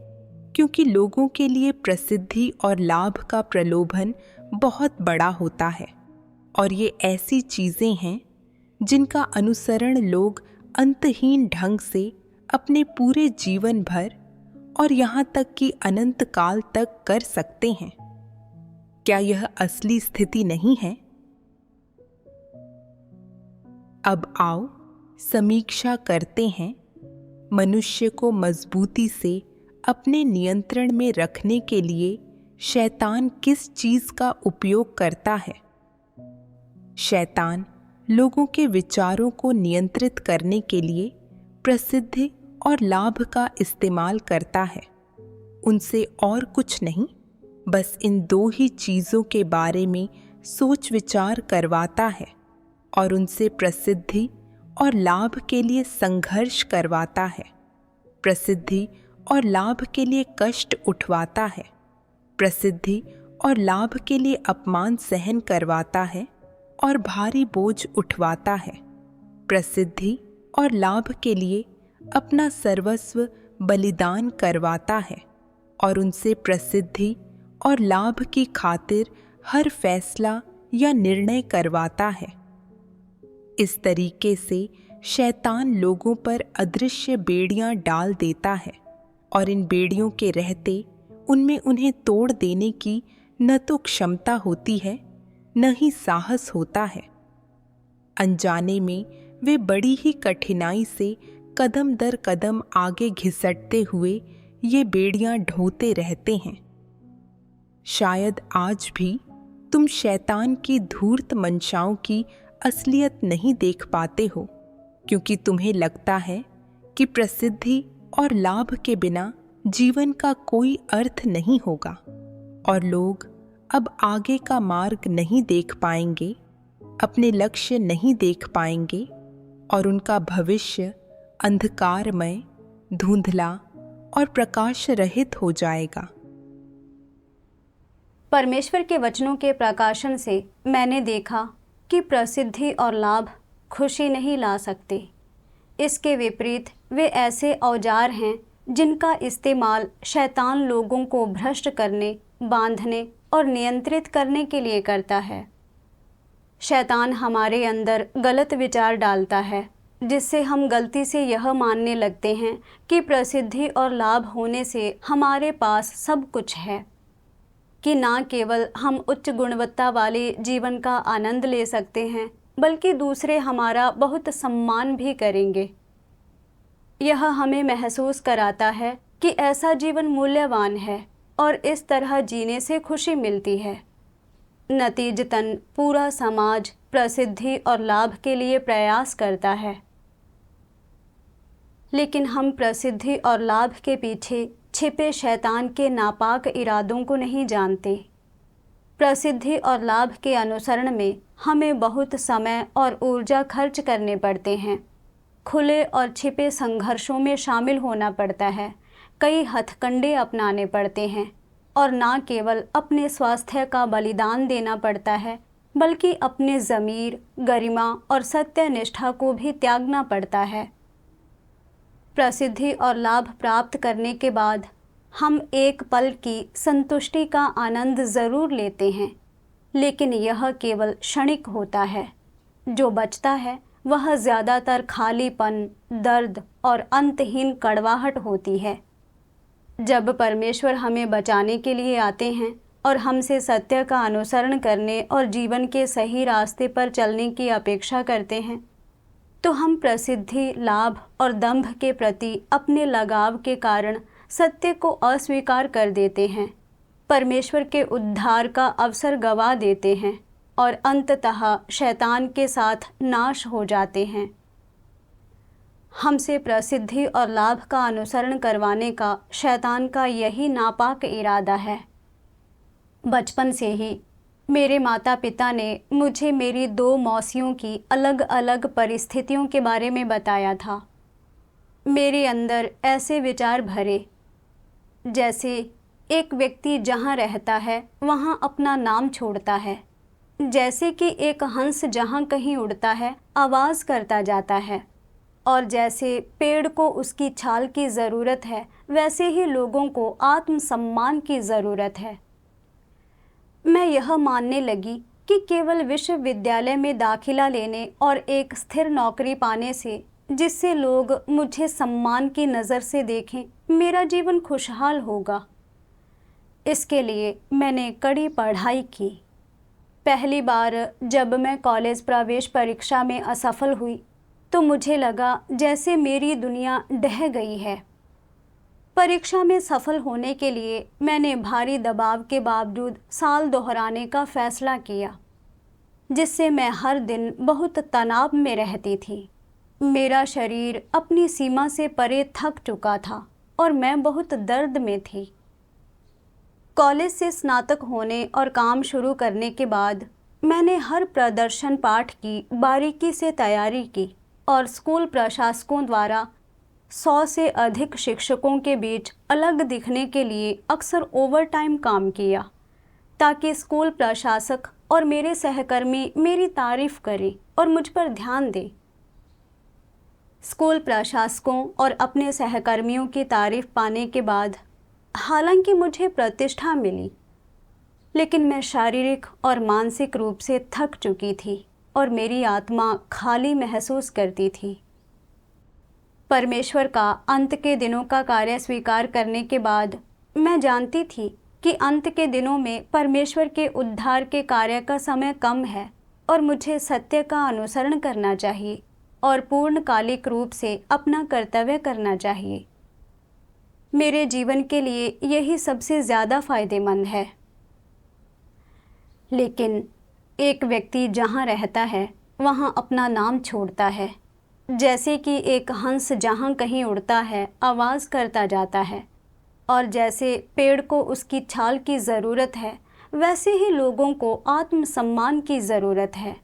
Speaker 2: क्योंकि लोगों के लिए प्रसिद्धि और लाभ का प्रलोभन बहुत बड़ा होता है और ये ऐसी चीज़ें हैं जिनका अनुसरण लोग अंतहीन ढंग से अपने पूरे जीवन भर और यहाँ तक कि अनंत काल तक कर सकते हैं। क्या यह असली स्थिति नहीं है? अब आओ समीक्षा करते हैं मनुष्य को मजबूती से अपने नियंत्रण में रखने के लिए शैतान किस चीज़ का उपयोग करता है। शैतान लोगों के विचारों को नियंत्रित करने के लिए प्रसिद्धि और लाभ का इस्तेमाल करता है। उनसे और कुछ नहीं, बस इन दो ही चीज़ों के बारे में सोच विचार करवाता है और उनसे प्रसिद्धि और लाभ के लिए संघर्ष करवाता है, प्रसिद्धि और लाभ के लिए कष्ट उठवाता है, प्रसिद्धि और लाभ के लिए अपमान सहन करवाता है और भारी बोझ उठवाता है, प्रसिद्धि और लाभ के लिए अपना सर्वस्व बलिदान करवाता है और उनसे प्रसिद्धि और लाभ की खातिर हर फैसला या निर्णय करवाता है। इस तरीके से शैतान लोगों पर अदृश्य बेड़ियां डाल देता है और इन बेड़ियों के रहते उनमें उन्हें तोड़ देने की न तो क्षमता होती है न ही साहस होता है। अनजाने में वे बड़ी ही कठिनाई से कदम दर कदम आगे घिसटते हुए ये बेड़ियां ढोते रहते हैं। शायद आज भी तुम शैतान की धूर्त मंशाओं की असलियत नहीं देख पाते हो, क्योंकि तुम्हें लगता है कि प्रसिद्धि और लाभ के बिना जीवन का कोई अर्थ नहीं होगा और लोग अब आगे का मार्ग नहीं देख पाएंगे, अपने लक्ष्य नहीं देख पाएंगे और उनका भविष्य अंधकारमय, धुंधला और प्रकाश रहित हो जाएगा।
Speaker 1: परमेश्वर के वचनों के प्रकाशन से मैंने देखा कि प्रसिद्धि और लाभ खुशी नहीं ला सकते। इसके विपरीत वे ऐसे औजार हैं जिनका इस्तेमाल शैतान लोगों को भ्रष्ट करने, बांधने और नियंत्रित करने के लिए करता है। शैतान हमारे अंदर गलत विचार डालता है, जिससे हम गलती से यह मानने लगते हैं कि प्रसिद्धि और लाभ होने से हमारे पास सब कुछ है, कि ना केवल हम उच्च गुणवत्ता वाले जीवन का आनंद ले सकते हैं, बल्कि दूसरे हमारा बहुत सम्मान भी करेंगे। यह हमें महसूस कराता है कि ऐसा जीवन मूल्यवान है और इस तरह जीने से खुशी मिलती है। नतीजतन पूरा समाज प्रसिद्धि और लाभ के लिए प्रयास करता है, लेकिन हम प्रसिद्धि और लाभ के पीछे छिपे शैतान के नापाक इरादों को नहीं जानते। प्रसिद्धि और लाभ के अनुसरण में हमें बहुत समय और ऊर्जा खर्च करने पड़ते हैं। खुले और छिपे संघर्षों में शामिल होना पड़ता है, कई हथकंडे अपनाने पड़ते हैं और ना केवल अपने स्वास्थ्य का बलिदान देना पड़ता है, बल्कि अपने ज़मीर, गरिमा और सत्यनिष्ठा को भी त्यागना पड़ता है। प्रसिद्धि और लाभ प्राप्त करने के बाद हम एक पल की संतुष्टि का आनंद ज़रूर लेते हैं, लेकिन यह केवल क्षणिक होता है। जो बचता है वह ज़्यादातर खालीपन, दर्द और अंतहीन कड़वाहट होती है। जब परमेश्वर हमें बचाने के लिए आते हैं और हमसे सत्य का अनुसरण करने और जीवन के सही रास्ते पर चलने की अपेक्षा करते हैं, तो हम प्रसिद्धि, लाभ और दंभ के प्रति अपने लगाव के कारण सत्य को अस्वीकार कर देते हैं, परमेश्वर के उद्धार का अवसर गंवा देते हैं और अंततः शैतान के साथ नाश हो जाते हैं। हमसे प्रसिद्धि और लाभ का अनुसरण करवाने का शैतान का यही नापाक इरादा है। बचपन से ही मेरे माता पिता ने मुझे मेरी दो मौसियों की अलग अलग परिस्थितियों के बारे में बताया था। मेरे अंदर ऐसे विचार भरे, जैसे एक व्यक्ति जहाँ रहता है वहाँ अपना नाम छोड़ता है, जैसे कि एक हंस जहाँ कहीं उड़ता है आवाज़ करता जाता है, और जैसे पेड़ को उसकी छाल की ज़रूरत है वैसे ही लोगों को आत्मसम्मान की ज़रूरत है। मैं यह मानने लगी कि केवल विश्वविद्यालय में दाखिला लेने और एक स्थिर नौकरी पाने से, जिससे लोग मुझे सम्मान की नज़र से देखें, मेरा जीवन खुशहाल होगा। इसके लिए मैंने कड़ी पढ़ाई की। पहली बार जब मैं कॉलेज प्रवेश परीक्षा में असफल हुई तो मुझे लगा जैसे मेरी दुनिया ढह गई है। परीक्षा में सफल होने के लिए मैंने भारी दबाव के बावजूद साल दोहराने का फैसला किया, जिससे मैं हर दिन बहुत तनाव में रहती थी। मेरा शरीर अपनी सीमा से परे थक चुका था और मैं बहुत दर्द में थी। कॉलेज से स्नातक होने और काम शुरू करने के बाद मैंने हर प्रदर्शन पाठ की बारीकी से तैयारी की और स्कूल प्रशासकों द्वारा 100 से अधिक शिक्षकों के बीच अलग दिखने के लिए अक्सर ओवरटाइम काम किया, ताकि स्कूल प्रशासक और मेरे सहकर्मी मेरी तारीफ करें और मुझ पर ध्यान दें। स्कूल प्रशासकों और अपने सहकर्मियों की तारीफ पाने के बाद हालांकि मुझे प्रतिष्ठा मिली, लेकिन मैं शारीरिक और मानसिक रूप से थक चुकी थी और मेरी आत्मा खाली महसूस करती थी। परमेश्वर का अंत के दिनों का कार्य स्वीकार करने के बाद मैं जानती थी कि अंत के दिनों में परमेश्वर के उद्धार के कार्य का समय कम है और मुझे सत्य का अनुसरण करना चाहिए और पूर्णकालिक रूप से अपना कर्तव्य करना चाहिए। मेरे जीवन के लिए यही सबसे ज़्यादा फायदेमंद है। लेकिन एक व्यक्ति जहाँ रहता है वहाँ अपना नाम छोड़ता है, जैसे कि एक हंस जहाँ कहीं उड़ता है आवाज़ करता जाता है, और जैसे पेड़ को उसकी छाल की ज़रूरत है वैसे ही लोगों को आत्मसम्मान की ज़रूरत है।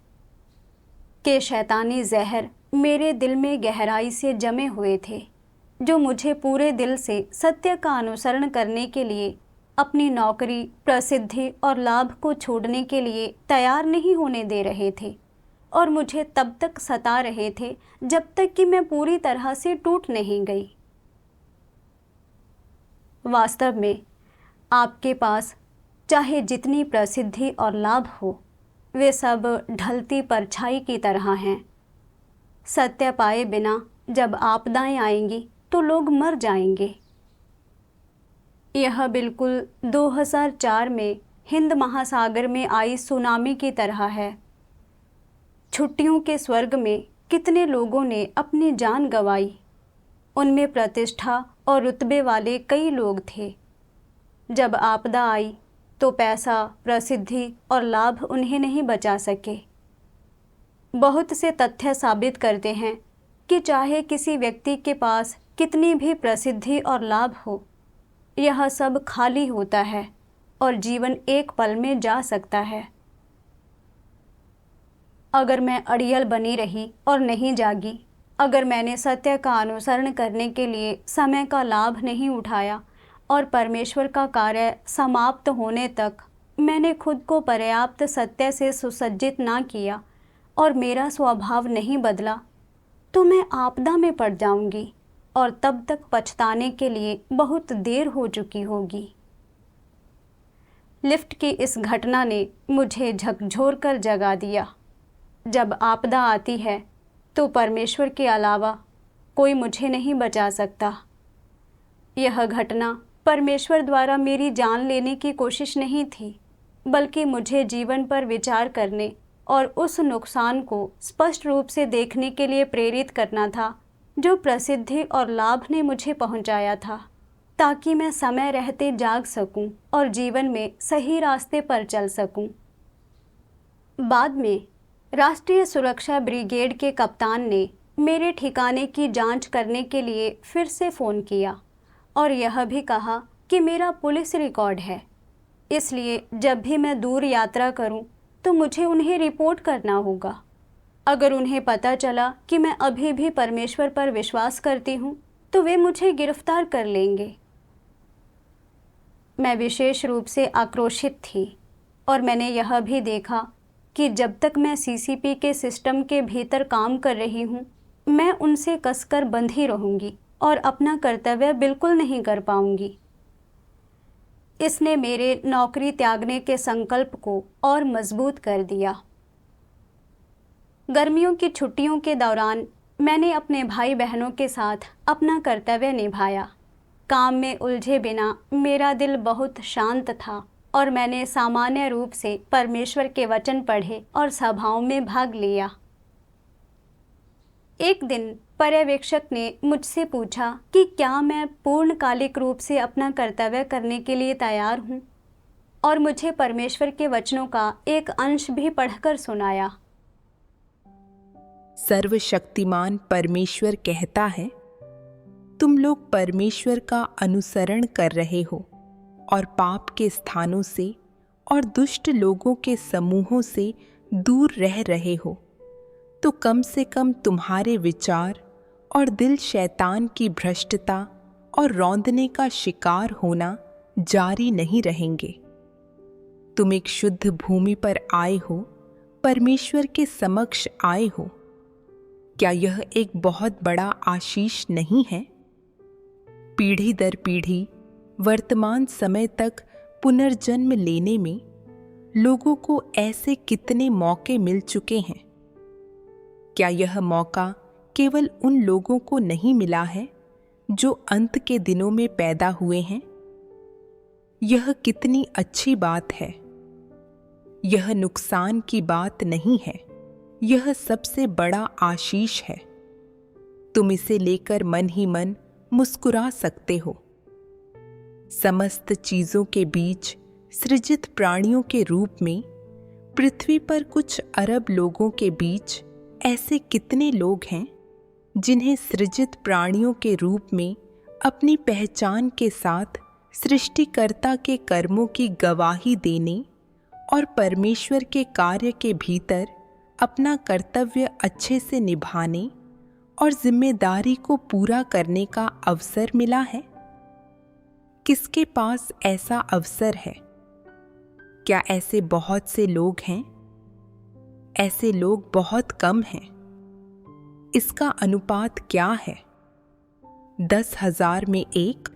Speaker 1: कि शैतानी जहर मेरे दिल में गहराई से जमे हुए थे, जो मुझे पूरे दिल से सत्य का अनुसरण करने के लिए, अपनी नौकरी, प्रसिद्धि और लाभ को छोड़ने के लिए तैयार नहीं होने दे रहे थे और मुझे तब तक सता रहे थे जब तक कि मैं पूरी तरह से टूट नहीं गई। वास्तव में आपके पास चाहे जितनी प्रसिद्धि और लाभ हो, वे सब ढलती परछाई की तरह हैं। सत्य पाए बिना जब आपदाएं आएंगी तो लोग मर जाएंगे। यह बिल्कुल 2004 में हिंद महासागर में आई सुनामी की तरह है। छुट्टियों के स्वर्ग में कितने लोगों ने अपनी जान गंवाई। उनमें प्रतिष्ठा और रुतबे वाले कई लोग थे। जब आपदा आई तो पैसा, प्रसिद्धि और लाभ उन्हें नहीं बचा सके। बहुत से तथ्य साबित करते हैं कि चाहे किसी व्यक्ति के पास कितनी भी प्रसिद्धि और लाभ हो, यह सब खाली होता है और जीवन एक पल में जा सकता है। अगर मैं अड़ियल बनी रही और नहीं जागी, अगर मैंने सत्य का अनुसरण करने के लिए समय का लाभ नहीं उठाया और परमेश्वर का कार्य समाप्त होने तक मैंने खुद को पर्याप्त सत्य से सुसज्जित ना किया और मेरा स्वभाव नहीं बदला, तो मैं आपदा में पड़ जाऊंगी और तब तक पछताने के लिए बहुत देर हो चुकी होगी। लिफ्ट की इस घटना ने मुझे झकझोर कर जगा दिया। जब आपदा आती है तो परमेश्वर के अलावा कोई मुझे नहीं बचा सकता। यह घटना परमेश्वर द्वारा मेरी जान लेने की कोशिश नहीं थी, बल्कि मुझे जीवन पर विचार करने और उस नुकसान को स्पष्ट रूप से देखने के लिए प्रेरित करना था जो प्रसिद्धि और लाभ ने मुझे पहुंचाया था, ताकि मैं समय रहते जाग सकूं और जीवन में सही रास्ते पर चल सकूं। बाद में राष्ट्रीय सुरक्षा ब्रिगेड के कप्तान ने मेरे ठिकाने की जांच करने के लिए फिर से फ़ोन किया और यह भी कहा कि मेरा पुलिस रिकॉर्ड है। इसलिए जब भी मैं दूर यात्रा करूं तो मुझे उन्हें रिपोर्ट करना होगा। अगर उन्हें पता चला कि मैं अभी भी परमेश्वर पर विश्वास करती हूं तो वे मुझे गिरफ्तार कर लेंगे। मैं विशेष रूप से आक्रोशित थी और मैंने यह भी देखा कि जब तक मैं सीसीपी के सिस्टम के भीतर काम कर रही हूं, मैं उनसे कसकर बंधी रहूंगी और अपना कर्तव्य बिल्कुल नहीं कर पाऊंगी। इसने मेरे नौकरी त्यागने के संकल्प को और मजबूत कर दिया। गर्मियों की छुट्टियों के दौरान मैंने अपने भाई बहनों के साथ अपना कर्तव्य निभाया। काम में उलझे बिना मेरा दिल बहुत शांत था और मैंने सामान्य रूप से परमेश्वर के वचन पढ़े और सभाओं में भाग लिया। एक दिन पर्यवेक्षक ने मुझसे पूछा कि क्या मैं पूर्णकालिक रूप से अपना कर्तव्य करने के लिए तैयार हूँ, और मुझे परमेश्वर के वचनों का एक अंश भी पढ़कर सुनाया।
Speaker 2: सर्वशक्तिमान परमेश्वर कहता है, तुम लोग परमेश्वर का अनुसरण कर रहे हो और पाप के स्थानों से और दुष्ट लोगों के समूहों से दूर रह रहे हो, तो कम से कम तुम्हारे विचार और दिल शैतान की भ्रष्टता और रौंदने का शिकार होना जारी नहीं रहेंगे। तुम एक शुद्ध भूमि पर आए हो, परमेश्वर के समक्ष आए हो। क्या यह एक बहुत बड़ा आशीष नहीं है? पीढ़ी दर पीढ़ी वर्तमान समय तक पुनर्जन्म लेने में लोगों को ऐसे कितने मौके मिल चुके हैं। क्या यह मौका केवल उन लोगों को नहीं मिला है जो अंत के दिनों में पैदा हुए हैं? यह कितनी अच्छी बात है। यह नुकसान की बात नहीं है, यह सबसे बड़ा आशीष है। तुम इसे लेकर मन ही मन मुस्कुरा सकते हो। समस्त चीजों के बीच सृजित प्राणियों के रूप में पृथ्वी पर कुछ अरब लोगों के बीच ऐसे कितने लोग हैं जिन्हें सृजित प्राणियों के रूप में अपनी पहचान के साथ सृष्टिकर्ता के कर्मों की गवाही देने और परमेश्वर के कार्य के भीतर अपना कर्तव्य अच्छे से निभाने और जिम्मेदारी को पूरा करने का अवसर मिला है? किसके पास ऐसा अवसर है? क्या ऐसे बहुत से लोग हैं? ऐसे लोग बहुत कम हैं। इसका अनुपात क्या है? 10,000 में 1?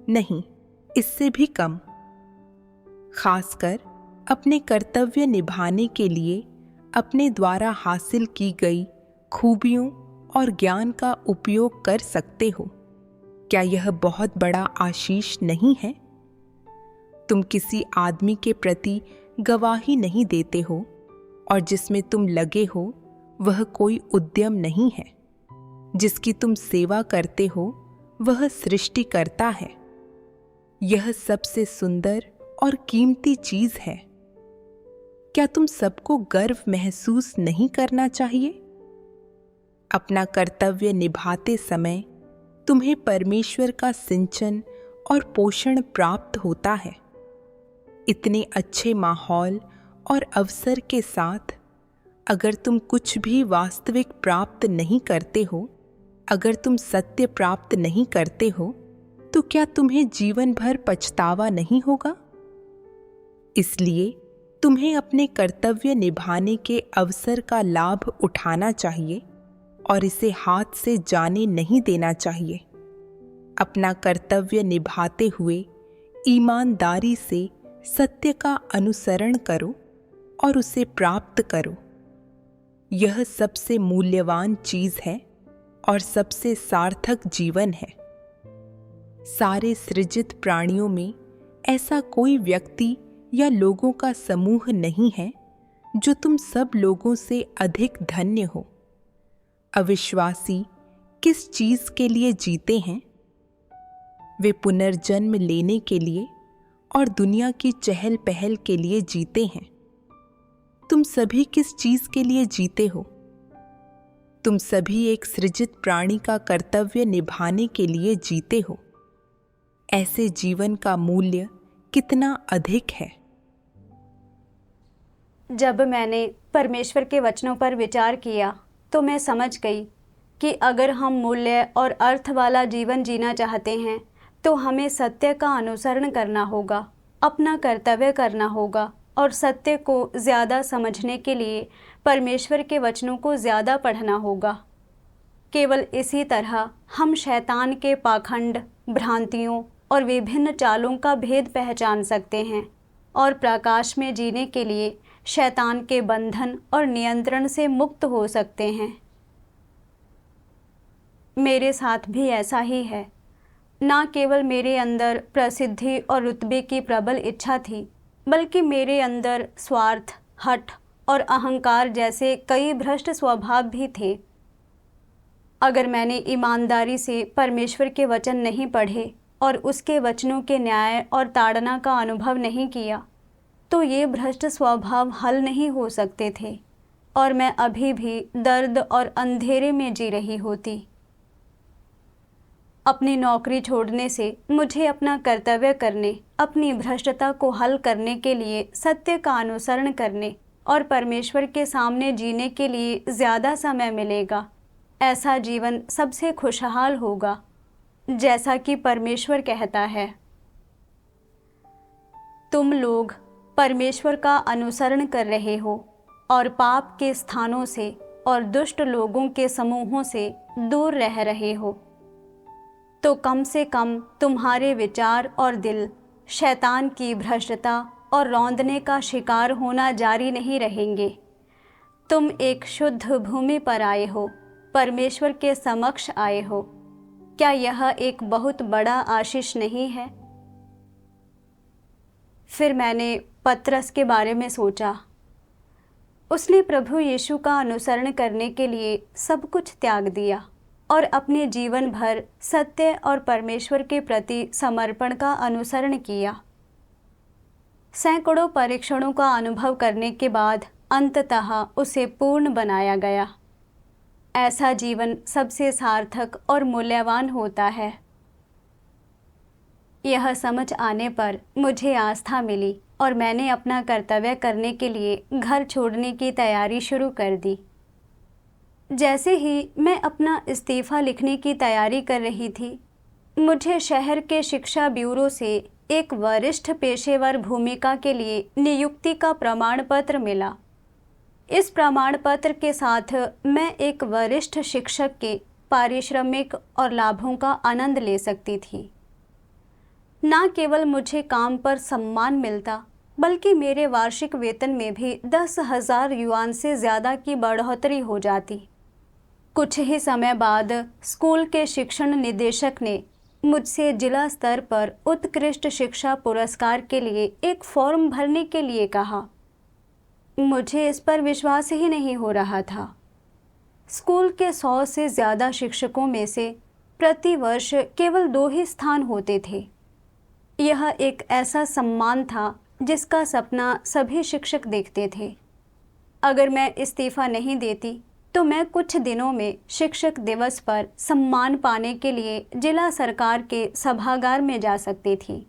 Speaker 2: नहीं, इससे भी कम। खासकर अपने कर्तव्य निभाने के लिए अपने द्वारा हासिल की गई खूबियों और ज्ञान का उपयोग कर सकते हो। क्या यह बहुत बड़ा आशीष नहीं है? तुम किसी आदमी के प्रति गवाही नहीं देते हो और जिसमें तुम लगे हो वह कोई उद्यम नहीं है। जिसकी तुम सेवा करते हो वह सृष्टिकर्ता है। यह सबसे सुंदर और कीमती चीज है। क्या तुम सबको गर्व महसूस नहीं करना चाहिए? अपना कर्तव्य निभाते समय तुम्हें परमेश्वर का सिंचन और पोषण प्राप्त होता है। इतने अच्छे माहौल और अवसर के साथ अगर तुम कुछ भी वास्तविक प्राप्त नहीं करते हो, अगर तुम सत्य प्राप्त नहीं करते हो, तो क्या तुम्हें जीवन भर पछतावा नहीं होगा? इसलिए तुम्हें अपने कर्तव्य निभाने के अवसर का लाभ उठाना चाहिए और इसे हाथ से जाने नहीं देना चाहिए। अपना कर्तव्य निभाते हुए ईमानदारी से सत्य का अनुसरण करो और उसे प्राप्त करो। यह सबसे मूल्यवान चीज है और सबसे सार्थक जीवन है। सारे सृजित प्राणियों में ऐसा कोई व्यक्ति या लोगों का समूह नहीं है जो तुम सब लोगों से अधिक धन्य हो। अविश्वासी किस चीज के लिए जीते हैं? वे पुनर्जन्म लेने के लिए और दुनिया की चहल पहल के लिए जीते हैं। तुम सभी किस चीज के लिए जीते हो? तुम सभी एक सृजित प्राणी का कर्तव्य निभाने के लिए जीते हो। ऐसे जीवन का मूल्य कितना अधिक है।
Speaker 1: जब मैंने परमेश्वर के वचनों पर विचार किया तो मैं समझ गई कि अगर हम मूल्य और अर्थ वाला जीवन जीना चाहते हैं तो हमें सत्य का अनुसरण करना होगा, अपना कर्तव्य करना होगा और सत्य को ज़्यादा समझने के लिए परमेश्वर के वचनों को ज़्यादा पढ़ना होगा। केवल इसी तरह हम शैतान के पाखंड, भ्रांतियों और विभिन्न चालों का भेद पहचान सकते हैं और प्रकाश में जीने के लिए शैतान के बंधन और नियंत्रण से मुक्त हो सकते हैं। मेरे साथ भी ऐसा ही है। ना केवल मेरे अंदर प्रसिद्धि और रुतबे की प्रबल इच्छा थी, बल्कि मेरे अंदर स्वार्थ, हठ और अहंकार जैसे कई भ्रष्ट स्वभाव भी थे। अगर मैंने ईमानदारी से परमेश्वर के वचन नहीं पढ़े और उसके वचनों के न्याय और ताड़ना का अनुभव नहीं किया, तो ये भ्रष्ट स्वभाव हल नहीं हो सकते थे और मैं अभी भी दर्द और अंधेरे में जी रही होती। अपनी नौकरी छोड़ने से मुझे अपना कर्तव्य करने, अपनी भ्रष्टता को हल करने के लिए सत्य का अनुसरण करने और परमेश्वर के सामने जीने के लिए ज़्यादा समय मिलेगा। ऐसा जीवन सबसे खुशहाल होगा, जैसा कि परमेश्वर कहता है, तुम लोग परमेश्वर का अनुसरण कर रहे हो और पाप के स्थानों से और दुष्ट लोगों के समूहों से दूर रह रहे हो, तो कम से कम तुम्हारे विचार और दिल शैतान की भ्रष्टता और रौंदने का शिकार होना जारी नहीं रहेंगे। तुम एक शुद्ध भूमि पर आए हो, परमेश्वर के समक्ष आए हो। क्या यह एक बहुत बड़ा आशीष नहीं है? फिर मैंने पतरस के बारे में सोचा। उसने प्रभु यीशु का अनुसरण करने के लिए सब कुछ त्याग दिया और अपने जीवन भर सत्य और परमेश्वर के प्रति समर्पण का अनुसरण किया। सैकड़ों परीक्षणों का अनुभव करने के बाद अंततः उसे पूर्ण बनाया गया। ऐसा जीवन सबसे सार्थक और मूल्यवान होता है। यह समझ आने पर मुझे आस्था मिली और मैंने अपना कर्तव्य करने के लिए घर छोड़ने की तैयारी शुरू कर दी। जैसे ही मैं अपना इस्तीफ़ा लिखने की तैयारी कर रही थी, मुझे शहर के शिक्षा ब्यूरो से एक वरिष्ठ पेशेवर भूमिका के लिए नियुक्ति का प्रमाण पत्र मिला। इस प्रमाण पत्र के साथ मैं एक वरिष्ठ शिक्षक के पारिश्रमिक और लाभों का आनंद ले सकती थी। न केवल मुझे काम पर सम्मान मिलता, बल्कि मेरे वार्षिक वेतन में भी 10,000 युआन से ज़्यादा की बढ़ोतरी हो जाती। कुछ ही समय बाद स्कूल के शिक्षण निदेशक ने मुझसे जिला स्तर पर उत्कृष्ट शिक्षा पुरस्कार के लिए एक फॉर्म भरने के लिए कहा। मुझे इस पर विश्वास ही नहीं हो रहा था। स्कूल के 100 से ज़्यादा शिक्षकों में से प्रति वर्ष केवल 2 ही स्थान होते थे। यह एक ऐसा सम्मान था जिसका सपना सभी शिक्षक देखते थे। अगर मैं इस्तीफ़ा नहीं देती तो मैं कुछ दिनों में शिक्षक दिवस पर सम्मान पाने के लिए जिला सरकार के सभागार में जा सकती थी।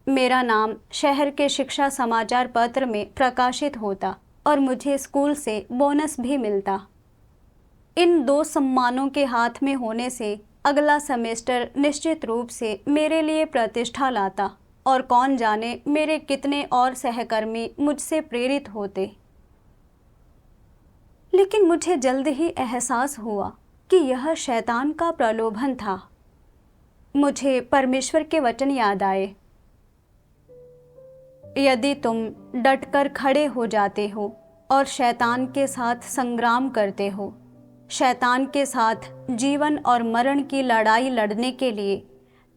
Speaker 1: मेरा नाम शहर के शिक्षा समाचार पत्र में प्रकाशित होता और मुझे स्कूल से बोनस भी मिलता। इन 2 सम्मानों के हाथ में होने से अगला सेमेस्टर निश्चित रूप से मेरे लिए प्रतिष्ठा लाता और कौन जाने मेरे कितने और सहकर्मी मुझसे प्रेरित होते। लेकिन मुझे जल्द ही एहसास हुआ कि यह शैतान का प्रलोभन था। मुझे परमेश्वर के वचन याद आए, यदि तुम डटकर खड़े हो जाते हो और शैतान के साथ संग्राम करते हो, शैतान के साथ जीवन और मरण की लड़ाई लड़ने के लिए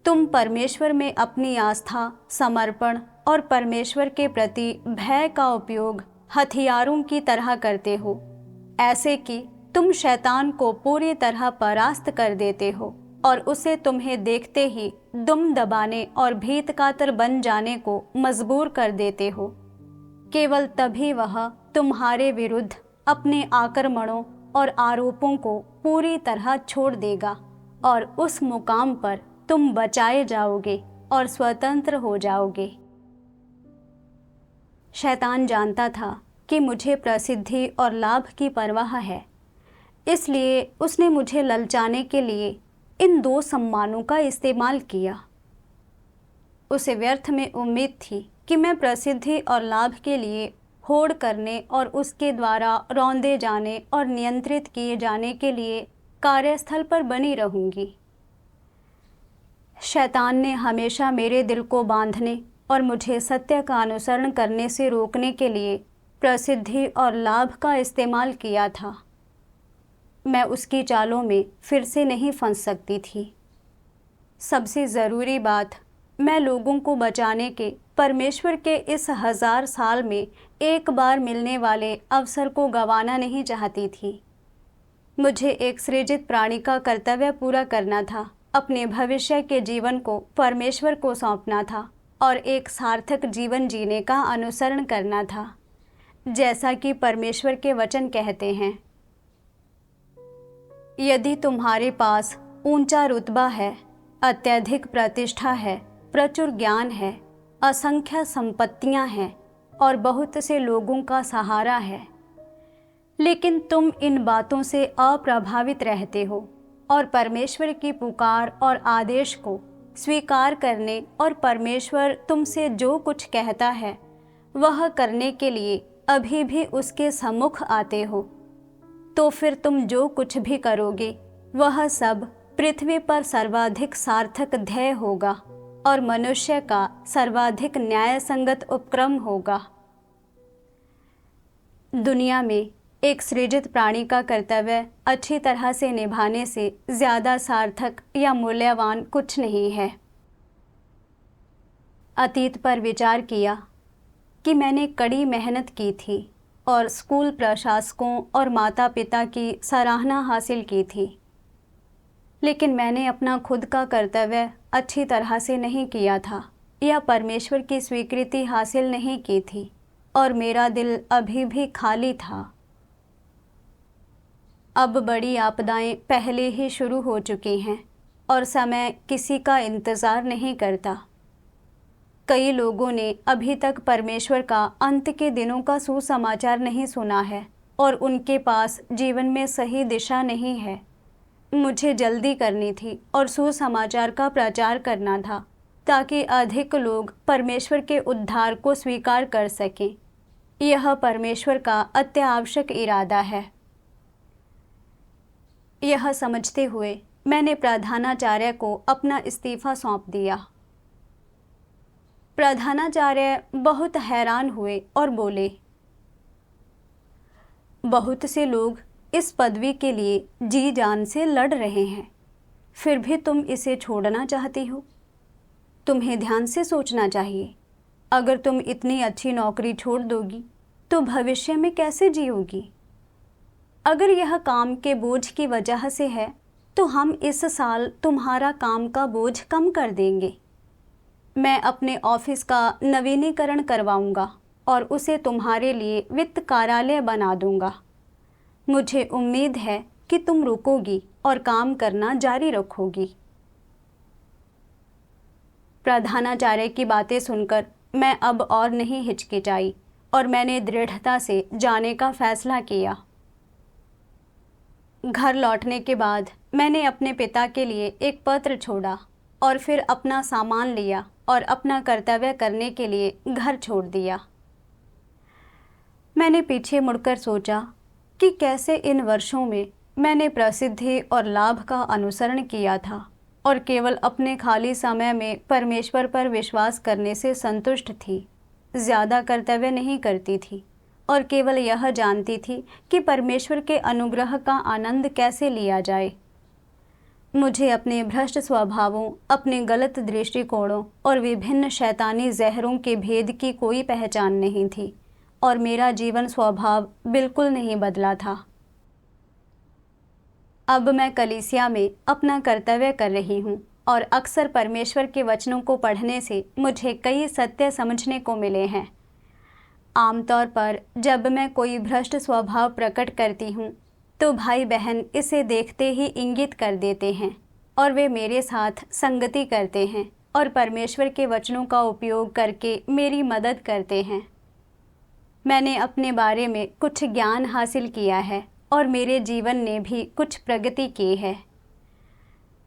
Speaker 1: तुम परमेश्वर में अपनी आस्था, समर्पण और परमेश्वर के प्रति भय का उपयोग हथियारों की तरह करते हो, ऐसे कि तुम शैतान को पूरी तरह परास्त कर देते हो और उसे तुम्हें देखते ही दुम दबाने और भीत कातर बन जाने को मजबूर कर देते हो। केवल तभी वह तुम्हारे विरुद्ध अपने आक्रमणों और आरोपों को पूरी तरह छोड़ देगा और उस मुकाम पर तुम बचाए जाओगे और स्वतंत्र हो जाओगे। शैतान जानता था कि मुझे प्रसिद्धि और लाभ की परवाह है, इसलिए उसने मुझे ललचाने के लिए इन दो सम्मानों का इस्तेमाल किया। उसे व्यर्थ में उम्मीद थी कि मैं प्रसिद्धि और लाभ के लिए होड़ करने और उसके द्वारा रौंदे जाने और नियंत्रित किए जाने के लिए कार्यस्थल पर बनी रहूंगी। शैतान ने हमेशा मेरे दिल को बांधने और मुझे सत्य का अनुसरण करने से रोकने के लिए प्रसिद्धि और लाभ का इस्तेमाल किया था। मैं उसकी चालों में फिर से नहीं फंस सकती थी। सबसे ज़रूरी बात, मैं लोगों को बचाने के परमेश्वर के इस 1000 साल में एक बार मिलने वाले अवसर को गंवाना नहीं चाहती थी। मुझे एक सृजित प्राणी का कर्तव्य पूरा करना था, अपने भविष्य के जीवन को परमेश्वर को सौंपना था और एक सार्थक जीवन जीने का अनुसरण करना था, जैसा कि परमेश्वर के वचन कहते हैं। यदि तुम्हारे पास ऊंचा रुतबा है, अत्यधिक प्रतिष्ठा है, प्रचुर ज्ञान है, असंख्य संपत्तियां हैं और बहुत से लोगों का सहारा है, लेकिन तुम इन बातों से अप्रभावित रहते हो और परमेश्वर की पुकार और आदेश को स्वीकार करने और परमेश्वर तुमसे जो कुछ कहता है वह करने के लिए अभी भी उसके सम्मुख आते हो, तो फिर तुम जो कुछ भी करोगे वह सब पृथ्वी पर सर्वाधिक सार्थक ध्येय होगा और मनुष्य का सर्वाधिक न्यायसंगत उपक्रम होगा। दुनिया में एक सृजित प्राणी का कर्तव्य अच्छी तरह से निभाने से ज़्यादा सार्थक या मूल्यवान कुछ नहीं है। अतीत पर विचार किया कि मैंने कड़ी मेहनत की थी और स्कूल प्रशासकों और माता पिता की सराहना हासिल की थी, लेकिन मैंने अपना खुद का कर्तव्य अच्छी तरह से नहीं किया था या परमेश्वर की स्वीकृति हासिल नहीं की थी और मेरा दिल अभी भी खाली था। अब बड़ी आपदाएं पहले ही शुरू हो चुकी हैं और समय किसी का इंतज़ार नहीं करता। कई लोगों ने अभी तक परमेश्वर का अंत के दिनों का सुसमाचार नहीं सुना है और उनके पास जीवन में सही दिशा नहीं है। मुझे जल्दी करनी थी और सुसमाचार का प्रचार करना था ताकि अधिक लोग परमेश्वर के उद्धार को स्वीकार कर सकें। यह परमेश्वर का अत्यावश्यक इरादा है। यह समझते हुए मैंने प्रधानाचार्य को अपना इस्तीफा सौंप दिया। प्रधानाचार्य बहुत हैरान हुए और बोले, बहुत से लोग इस पदवी के लिए जी जान से लड़ रहे हैं, फिर भी तुम इसे छोड़ना चाहती हो। तुम्हें ध्यान से सोचना चाहिए। अगर तुम इतनी अच्छी नौकरी छोड़ दोगी तो भविष्य में कैसे जियोगी? अगर यह काम के बोझ की वजह से है तो हम इस साल तुम्हारा काम का बोझ कम कर देंगे। मैं अपने ऑफिस का नवीनीकरण करवाऊंगा और उसे तुम्हारे लिए वित्त कार्यालय बना दूंगा। मुझे उम्मीद है कि तुम रुकोगी और काम करना जारी रखोगी। प्रधानाचार्य की बातें सुनकर मैं अब और नहीं हिचकिचाई और मैंने दृढ़ता से जाने का फैसला किया। घर लौटने के बाद मैंने अपने पिता के लिए एक पत्र छोड़ा और फिर अपना सामान लिया और अपना कर्तव्य करने के लिए घर छोड़ दिया। मैंने पीछे मुड़कर सोचा कि कैसे इन वर्षों में मैंने प्रसिद्धि और लाभ का अनुसरण किया था और केवल अपने खाली समय में परमेश्वर पर विश्वास करने से संतुष्ट थी। ज़्यादा कर्तव्य नहीं करती थी और केवल यह जानती थी कि परमेश्वर के अनुग्रह का आनंद कैसे लिया जाए। मुझे अपने भ्रष्ट स्वभावों, अपने गलत दृष्टिकोणों और विभिन्न शैतानी जहरों के भेद की कोई पहचान नहीं थी और मेरा जीवन स्वभाव बिल्कुल नहीं बदला था। अब मैं कलीसिया में अपना कर्तव्य कर रही हूँ और अक्सर परमेश्वर के वचनों को पढ़ने से मुझे कई सत्य समझने को मिले हैं। आमतौर पर जब मैं कोई भ्रष्ट स्वभाव प्रकट करती हूँ तो भाई बहन इसे देखते ही इंगित कर देते हैं और वे मेरे साथ संगति करते हैं और परमेश्वर के वचनों का उपयोग करके मेरी मदद करते हैं। मैंने अपने बारे में कुछ ज्ञान हासिल किया है और मेरे जीवन ने भी कुछ प्रगति की है।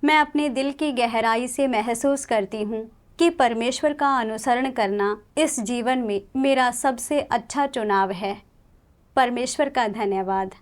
Speaker 1: मैं अपने दिल की गहराई से महसूस करती हूँ कि परमेश्वर का अनुसरण करना इस जीवन में मेरा सबसे अच्छा चुनाव है। परमेश्वर का धन्यवाद।